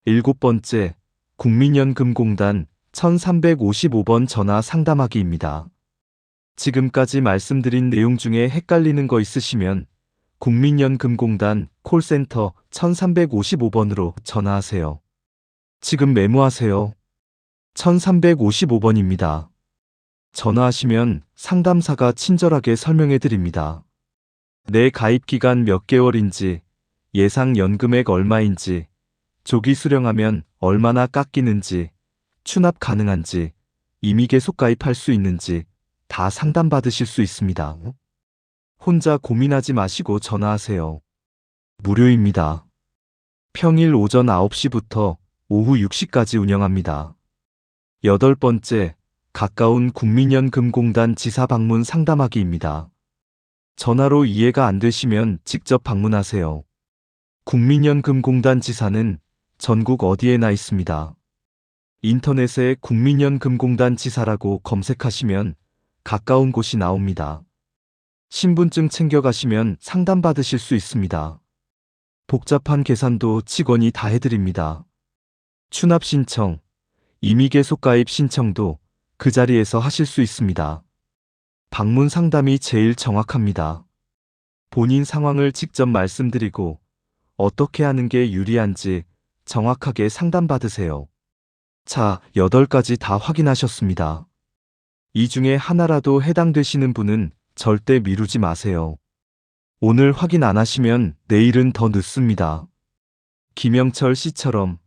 7번째, 국민연금공단 1355번 전화 상담하기입니다. 지금까지 말씀드린 내용 중에 헷갈리는 거 있으시면 국민연금공단 콜센터 1355번으로 전화하세요. 지금 메모하세요. 1355번입니다. 전화하시면 상담사가 친절하게 설명해 드립니다. 내 가입 기간 몇 개월인지, 예상 연금액 얼마인지, 조기 수령하면 얼마나 깎이는지, 추납 가능한지, 임의계속 가입할 수 있는지 다 상담받으실 수 있습니다. 혼자 고민하지 마시고 전화하세요. 무료입니다. 평일 오전 9시부터 오후 6시까지 운영합니다. 8번째, 가까운 국민연금공단 지사 방문 상담하기입니다. 전화로 이해가 안 되시면 직접 방문하세요. 국민연금공단 지사는 전국 어디에나 있습니다. 인터넷에 국민연금공단 지사라고 검색하시면 가까운 곳이 나옵니다. 신분증 챙겨가시면 상담받으실 수 있습니다. 복잡한 계산도 직원이 다 해드립니다. 추납 신청, 임의계속 가입 신청도 그 자리에서 하실 수 있습니다. 방문 상담이 제일 정확합니다. 본인 상황을 직접 말씀드리고 어떻게 하는 게 유리한지 정확하게 상담받으세요. 자, 8가지 다 확인하셨습니다. 이 중에 하나라도 해당되시는 분은 절대 미루지 마세요. 오늘 확인 안 하시면 내일은 더 늦습니다. 김영철 씨처럼,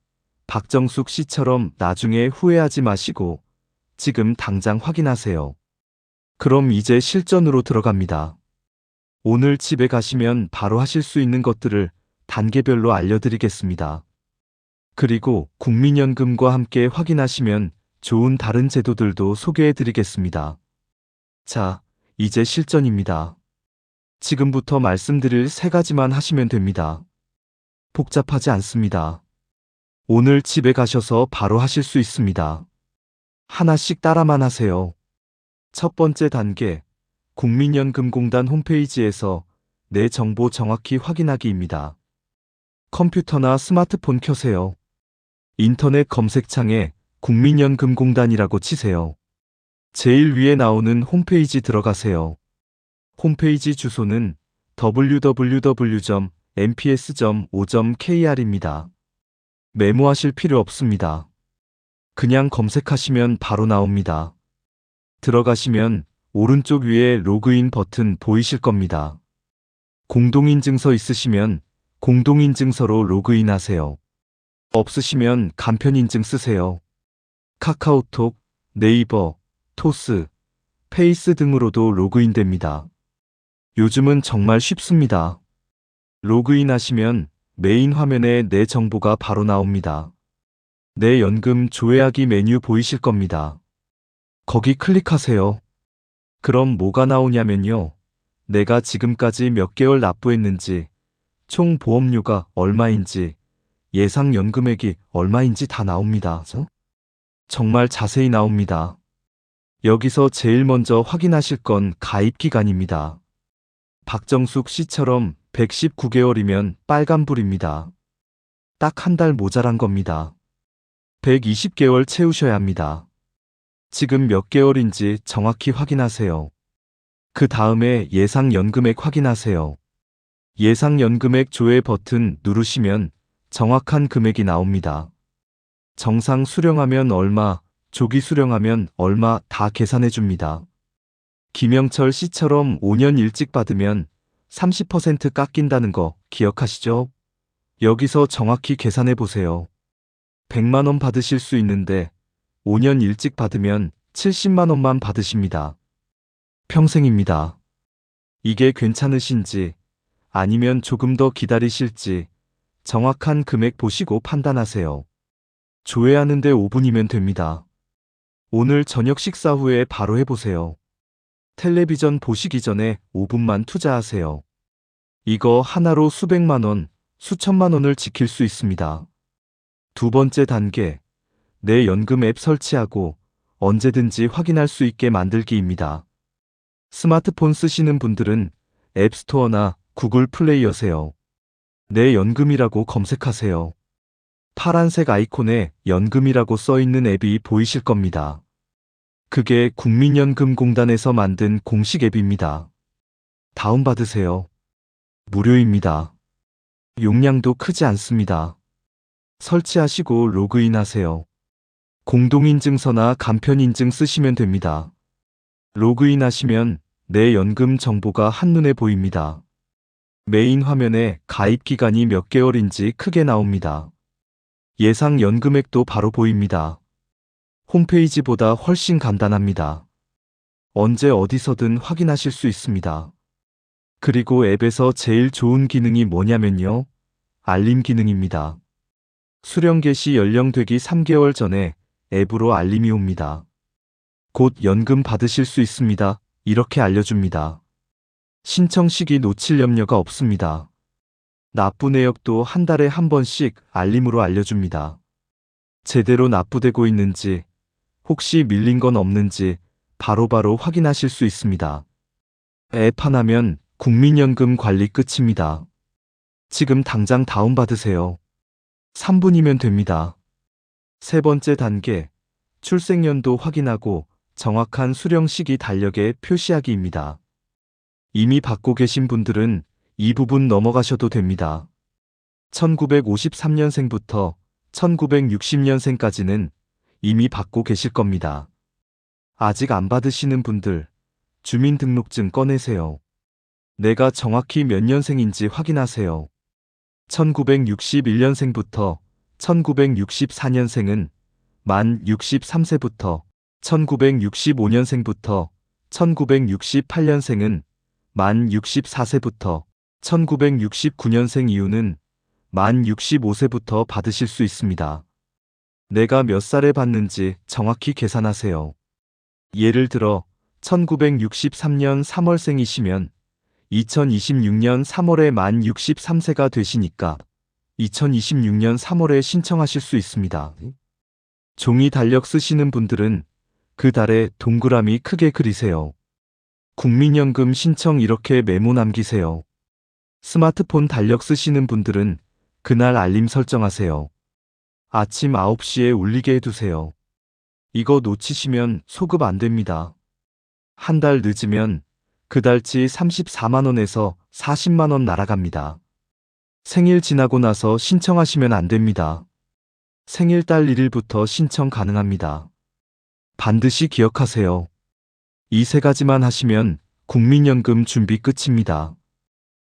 박정숙 씨처럼 나중에 후회하지 마시고 지금 당장 확인하세요. 그럼 이제 실전으로 들어갑니다. 오늘 집에 가시면 바로 하실 수 있는 것들을 단계별로 알려드리겠습니다. 그리고 국민연금과 함께 확인하시면 좋은 다른 제도들도 소개해드리겠습니다. 자, 이제 실전입니다. 지금부터 말씀드릴 3가지만 하시면 됩니다. 복잡하지 않습니다. 오늘 집에 가셔서 바로 하실 수 있습니다. 하나씩 따라만 하세요. 첫 번째 단계, 국민연금공단 홈페이지에서 내 정보 정확히 확인하기입니다. 컴퓨터나 스마트폰 켜세요. 인터넷 검색창에 국민연금공단이라고 치세요. 제일 위에 나오는 홈페이지 들어가세요. 홈페이지 주소는 www.mps.o.kr입니다. 메모하실 필요 없습니다. 그냥 검색하시면 바로 나옵니다. 들어가시면 오른쪽 위에 로그인 버튼 보이실 겁니다. 공동인증서 있으시면 공동인증서로 로그인하세요. 없으시면 간편인증 쓰세요. 카카오톡, 네이버, 토스, 페이스 등으로도 로그인됩니다. 요즘은 정말 쉽습니다. 로그인하시면 메인 화면에 내 정보가 바로 나옵니다. 내 연금 조회하기 메뉴 보이실 겁니다. 거기 클릭하세요. 그럼 뭐가 나오냐면요. 내가 지금까지 몇 개월 납부했는지, 총 보험료가 얼마인지, 예상 연금액이 얼마인지 다 나옵니다. 정말 자세히 나옵니다. 여기서 제일 먼저 확인하실 건 가입기간입니다. 박정숙 씨처럼 119개월이면 빨간불입니다. 딱 한 달 모자란 겁니다. 120개월 채우셔야 합니다. 지금 몇 개월인지 정확히 확인하세요. 그 다음에 예상 연금액 확인하세요. 예상 연금액 조회 버튼 누르시면 정확한 금액이 나옵니다. 정상 수령하면 얼마, 조기 수령하면 얼마 다 계산해 줍니다. 김영철 씨처럼 5년 일찍 받으면 30% 깎인다는 거 기억하시죠? 여기서 정확히 계산해 보세요. 100만 원 받으실 수 있는데 5년 일찍 받으면 70만 원만 받으십니다. 평생입니다. 이게 괜찮으신지 아니면 조금 더 기다리실지 정확한 금액 보시고 판단하세요. 조회하는데 5분이면 됩니다. 오늘 저녁 식사 후에 바로 해보세요. 텔레비전 보시기 전에 5분만 투자하세요. 이거 하나로 수백만 원, 수천만 원을 지킬 수 있습니다. 두 번째 단계, 내 연금 앱 설치하고 언제든지 확인할 수 있게 만들기입니다. 스마트폰 쓰시는 분들은 앱스토어나 구글 플레이 여세요. 내 연금이라고 검색하세요. 파란색 아이콘에 연금이라고 써있는 앱이 보이실 겁니다. 그게 국민연금공단에서 만든 공식 앱입니다. 다운받으세요. 무료입니다. 용량도 크지 않습니다. 설치하시고 로그인하세요. 공동인증서나 간편인증 쓰시면 됩니다. 로그인하시면 내 연금 정보가 한눈에 보입니다. 메인 화면에 가입 기간이 몇 개월인지 크게 나옵니다. 예상 연금액도 바로 보입니다. 홈페이지보다 훨씬 간단합니다. 언제 어디서든 확인하실 수 있습니다. 그리고 앱에서 제일 좋은 기능이 뭐냐면요. 알림 기능입니다. 수령 개시 연령되기 3개월 전에 앱으로 알림이 옵니다. 곧 연금 받으실 수 있습니다. 이렇게 알려줍니다. 신청 시기 놓칠 염려가 없습니다. 납부 내역도 한 달에 한 번씩 알림으로 알려줍니다. 제대로 납부되고 있는지, 혹시 밀린 건 없는지 바로바로 확인하실 수 있습니다. 앱 하나면 국민연금 관리 끝입니다. 지금 당장 다운받으세요. 3분이면 됩니다. 세 번째 단계, 출생연도 확인하고 정확한 수령 시기 달력에 표시하기입니다. 이미 받고 계신 분들은 이 부분 넘어가셔도 됩니다. 1953년생부터 1960년생까지는 이미 받고 계실 겁니다. 아직 안 받으시는 분들, 주민등록증 꺼내세요. 내가 정확히 몇 년생인지 확인하세요. 1961년생부터 1964년생은 만 63세부터 1965년생부터 1968년생은 만 64세부터 1969년생 이후는 만 65세부터 받으실 수 있습니다. 내가 몇 살에 받는지 정확히 계산하세요. 예를 들어 1963년 3월생이시면 2026년 3월에 만 63세가 되시니까 2026년 3월에 신청하실 수 있습니다. 종이 달력 쓰시는 분들은 그 달에 동그라미 크게 그리세요. 국민연금 신청 이렇게 메모 남기세요. 스마트폰 달력 쓰시는 분들은 그날 알림 설정하세요. 아침 9시에 울리게 해두세요. 이거 놓치시면 소급 안 됩니다. 한 달 늦으면 그 달치 34만원에서 40만원 날아갑니다. 생일 지나고 나서 신청하시면 안 됩니다. 생일 달 1일부터 신청 가능합니다. 반드시 기억하세요. 이 세 가지만 하시면 국민연금 준비 끝입니다.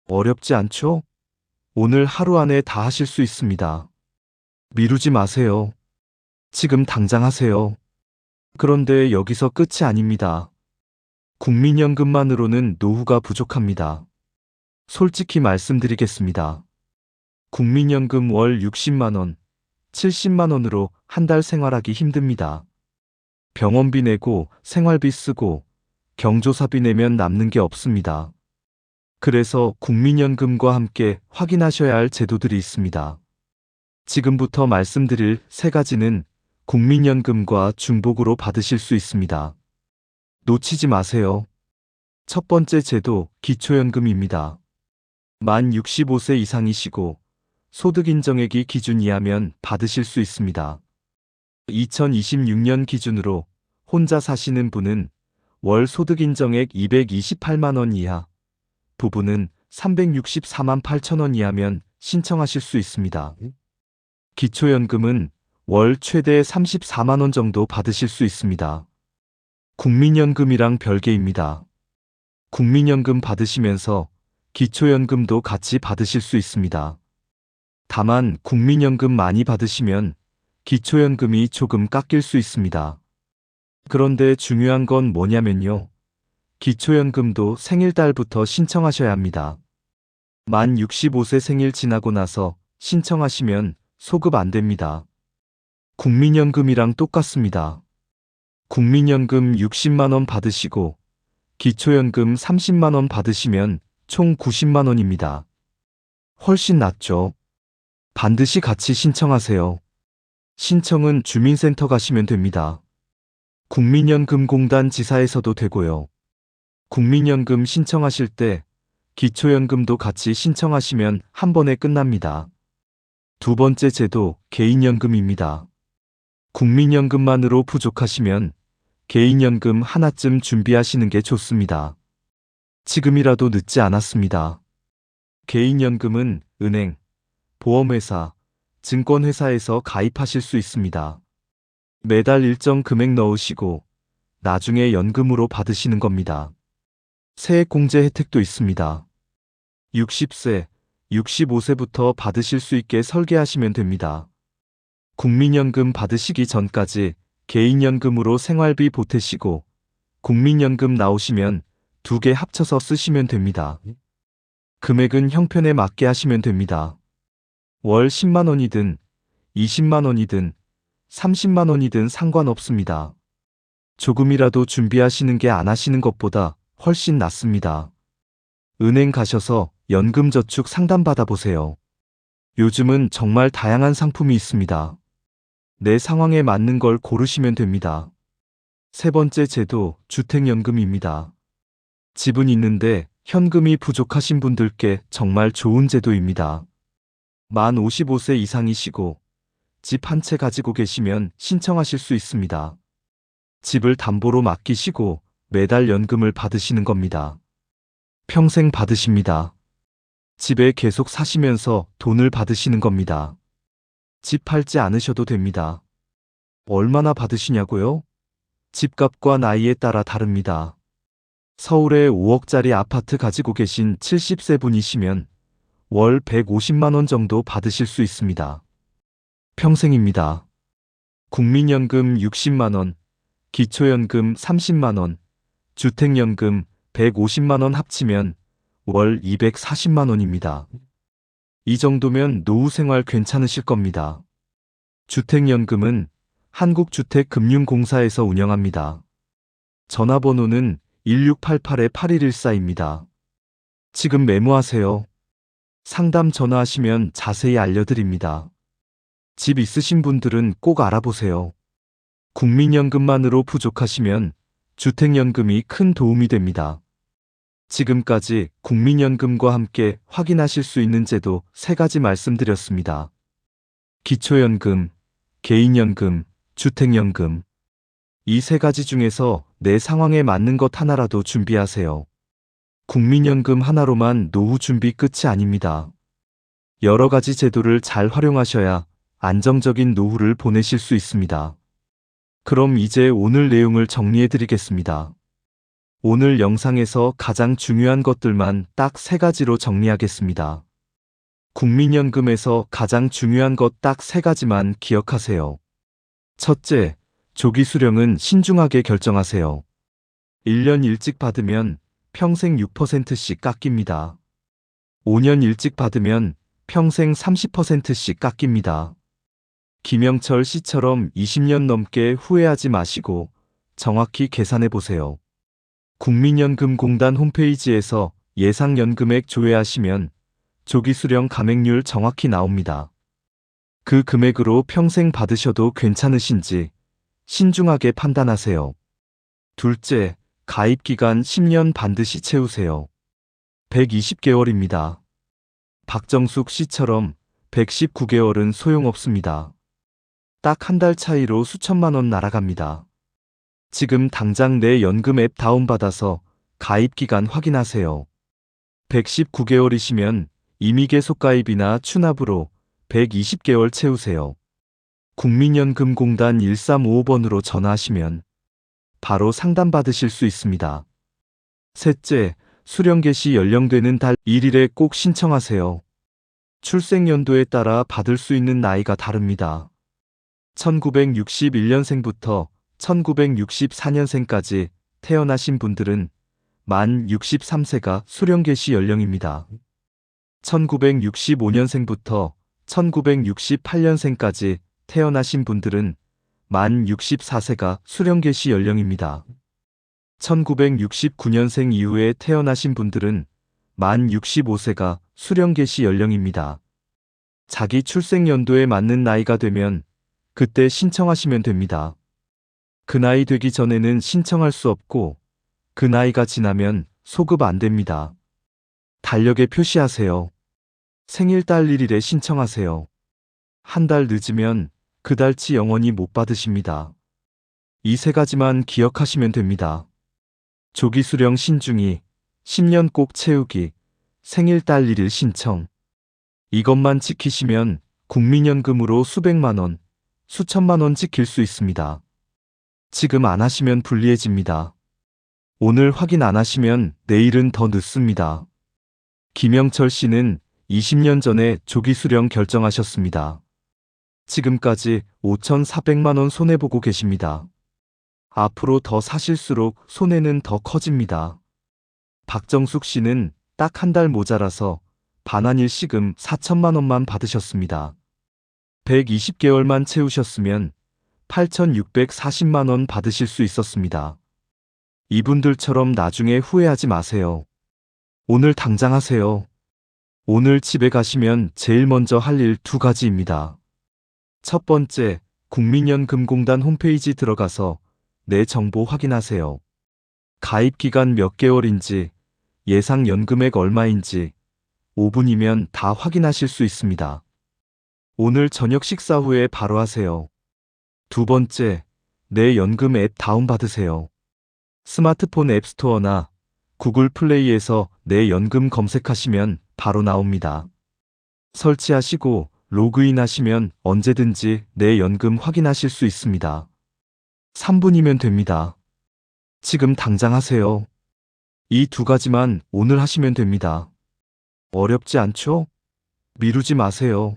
어렵지 않죠? 오늘 하루 안에 다 하실 수 있습니다. 미루지 마세요. 지금 당장 하세요. 그런데 여기서 끝이 아닙니다. 국민연금만으로는 노후가 부족합니다. 솔직히 말씀드리겠습니다. 국민연금 월 60만원, 70만원으로 한 달 생활하기 힘듭니다. 병원비 내고 생활비 쓰고 경조사비 내면 남는 게 없습니다. 그래서 국민연금과 함께 확인하셔야 할 제도들이 있습니다. 지금부터 말씀드릴 세 가지는 국민연금과 중복으로 받으실 수 있습니다. 놓치지 마세요. 첫 번째 제도, 기초연금입니다. 만 65세 이상이시고 소득인정액이 기준 이하면 받으실 수 있습니다. 2026년 기준으로 혼자 사시는 분은 월 소득인정액 228만원 이하, 부부는 364만 8천원 이하면 신청하실 수 있습니다. 기초연금은 월 최대 34만원 정도 받으실 수 있습니다. 국민연금이랑 별개입니다. 국민연금 받으시면서 기초연금도 같이 받으실 수 있습니다. 다만 국민연금 많이 받으시면 기초연금이 조금 깎일 수 있습니다. 그런데 중요한 건 뭐냐면요. 기초연금도 생일달부터 신청하셔야 합니다. 만 65세 생일 지나고 나서 신청하시면 소급 안 됩니다. 국민연금이랑 똑같습니다. 국민연금 60만원 받으시고 기초연금 30만원 받으시면 총 90만원입니다. 훨씬 낫죠? 반드시 같이 신청하세요. 신청은 주민센터 가시면 됩니다. 국민연금공단 지사에서도 되고요. 국민연금 신청하실 때 기초연금도 같이 신청하시면 한 번에 끝납니다. 두 번째 제도, 개인연금입니다. 국민연금만으로 부족하시면 개인연금 하나쯤 준비하시는 게 좋습니다. 지금이라도 늦지 않았습니다. 개인연금은 은행, 보험회사, 증권회사에서 가입하실 수 있습니다. 매달 일정 금액 넣으시고 나중에 연금으로 받으시는 겁니다. 세액공제 혜택도 있습니다. 60세, 65세부터 받으실 수 있게 설계하시면 됩니다. 국민연금 받으시기 전까지 개인연금으로 생활비 보태시고 국민연금 나오시면 두 개 합쳐서 쓰시면 됩니다. 금액은 형편에 맞게 하시면 됩니다. 월 10만원이든 20만원이든 30만원이든 상관없습니다. 조금이라도 준비하시는 게 안 하시는 것보다 훨씬 낫습니다. 은행 가셔서 연금저축 상담 받아보세요. 요즘은 정말 다양한 상품이 있습니다. 내 상황에 맞는 걸 고르시면 됩니다. 세 번째 제도, 주택연금입니다. 집은 있는데 현금이 부족하신 분들께 정말 좋은 제도입니다. 만 55세 이상이시고 집 한 채 가지고 계시면 신청하실 수 있습니다. 집을 담보로 맡기시고 매달 연금을 받으시는 겁니다. 평생 받으십니다. 집에 계속 사시면서 돈을 받으시는 겁니다. 집 팔지 않으셔도 됩니다. 얼마나 받으시냐고요? 집값과 나이에 따라 다릅니다. 서울에 5억짜리 아파트 가지고 계신 70세 분이시면 월 150만원 정도 받으실 수 있습니다. 평생입니다. 국민연금 60만원, 기초연금 30만원, 주택연금 150만 원 합치면 월 240만 원입니다. 이 정도면 노후 생활 괜찮으실 겁니다. 주택연금은 한국주택금융공사에서 운영합니다. 전화번호는 1688-8114입니다. 지금 메모하세요. 상담 전화하시면 자세히 알려드립니다. 집 있으신 분들은 꼭 알아보세요. 국민연금만으로 부족하시면 주택연금이 큰 도움이 됩니다. 지금까지 국민연금과 함께 확인하실 수 있는 제도 3가지 말씀드렸습니다. 기초연금, 개인연금, 주택연금. 이 3가지 중에서 내 상황에 맞는 것 하나라도 준비하세요. 국민연금 하나로만 노후 준비 끝이 아닙니다. 여러 가지 제도를 잘 활용하셔야 안정적인 노후를 보내실 수 있습니다. 그럼 이제 오늘 내용을 정리해 드리겠습니다. 오늘 영상에서 가장 중요한 것들만 딱 3가지로 정리하겠습니다. 국민연금에서 가장 중요한 것 딱 3가지만 기억하세요. 첫째, 조기 수령은 신중하게 결정하세요. 1년 일찍 받으면 평생 6%씩 깎입니다. 5년 일찍 받으면 평생 30%씩 깎입니다. 김영철 씨처럼 20년 넘게 후회하지 마시고 정확히 계산해 보세요. 국민연금공단 홈페이지에서 예상연금액 조회하시면 조기 수령 감액률 정확히 나옵니다. 그 금액으로 평생 받으셔도 괜찮으신지 신중하게 판단하세요. 둘째, 가입기간 10년 반드시 채우세요. 120개월입니다. 박정숙 씨처럼 119개월은 소용없습니다. 딱 한 달 차이로 수천만 원 날아갑니다. 지금 당장 내 연금 앱 다운받아서 가입기간 확인하세요. 119개월이시면 임의계속가입이나 추납으로 120개월 채우세요. 국민연금공단 1355번으로 전화하시면 바로 상담받으실 수 있습니다. 셋째, 수령 개시 연령되는 달 1일에 꼭 신청하세요. 출생연도에 따라 받을 수 있는 나이가 다릅니다. 1961년생부터 1964년생까지 태어나신 분들은 만 63세가 수령 개시 연령입니다. 1965년생부터 1968년생까지 태어나신 분들은 만 64세가 수령 개시 연령입니다. 1969년생 이후에 태어나신 분들은 만 65세가 수령 개시 연령입니다. 자기 출생연도에 맞는 나이가 되면 그때 신청하시면 됩니다. 그 나이 되기 전에는 신청할 수 없고 그 나이가 지나면 소급 안 됩니다. 달력에 표시하세요. 생일 달 1일에 신청하세요. 한 달 늦으면 그 달치 영원히 못 받으십니다. 이 3가지만 기억하시면 됩니다. 조기 수령 신중히, 10년 꼭 채우기, 생일 달 1일 신청. 이것만 지키시면 국민연금으로 수백만 원, 수천만 원 지킬 수 있습니다. 지금 안 하시면 불리해집니다. 오늘 확인 안 하시면 내일은 더 늦습니다. 김영철 씨는 20년 전에 조기 수령 결정하셨습니다. 지금까지 5,400만 원 손해보고 계십니다. 앞으로 더 사실수록 손해는 더 커집니다. 박정숙 씨는 딱 한 달 모자라서 반환일 시금 4천만 원만 받으셨습니다. 120개월만 채우셨으면 8,640만 원 받으실 수 있었습니다. 이분들처럼 나중에 후회하지 마세요. 오늘 당장 하세요. 오늘 집에 가시면 제일 먼저 할 일 2가지입니다. 첫 번째, 국민연금공단 홈페이지 들어가서 내 정보 확인하세요. 가입 기간 몇 개월인지, 예상 연금액 얼마인지 5분이면 다 확인하실 수 있습니다. 오늘 저녁 식사 후에 바로 하세요. 두 번째, 내 연금 앱 다운받으세요. 스마트폰 앱스토어나 구글 플레이에서 내 연금 검색하시면 바로 나옵니다. 설치하시고 로그인 하시면 언제든지 내 연금 확인하실 수 있습니다. 3분이면 됩니다. 지금 당장 하세요. 이 2가지만 오늘 하시면 됩니다. 어렵지 않죠? 미루지 마세요.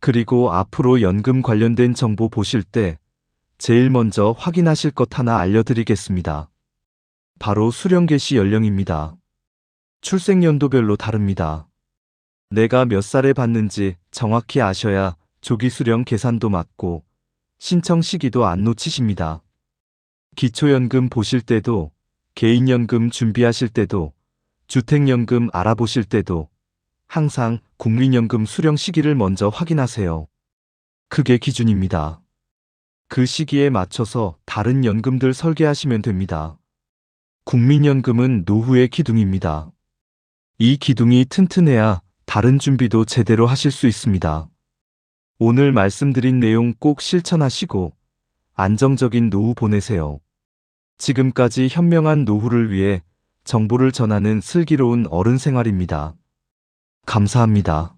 그리고 앞으로 연금 관련된 정보 보실 때 제일 먼저 확인하실 것 하나 알려드리겠습니다. 바로 수령 개시 연령입니다. 출생연도별로 다릅니다. 내가 몇 살에 받는지 정확히 아셔야 조기 수령 계산도 맞고 신청 시기도 안 놓치십니다. 기초연금 보실 때도, 개인연금 준비하실 때도, 주택연금 알아보실 때도 항상 국민연금 수령 시기를 먼저 확인하세요. 그게 기준입니다. 그 시기에 맞춰서 다른 연금들 설계하시면 됩니다. 국민연금은 노후의 기둥입니다. 이 기둥이 튼튼해야 다른 준비도 제대로 하실 수 있습니다. 오늘 말씀드린 내용 꼭 실천하시고 안정적인 노후 보내세요. 지금까지 현명한 노후를 위해 정보를 전하는 슬기로운 어른 생활입니다. 감사합니다.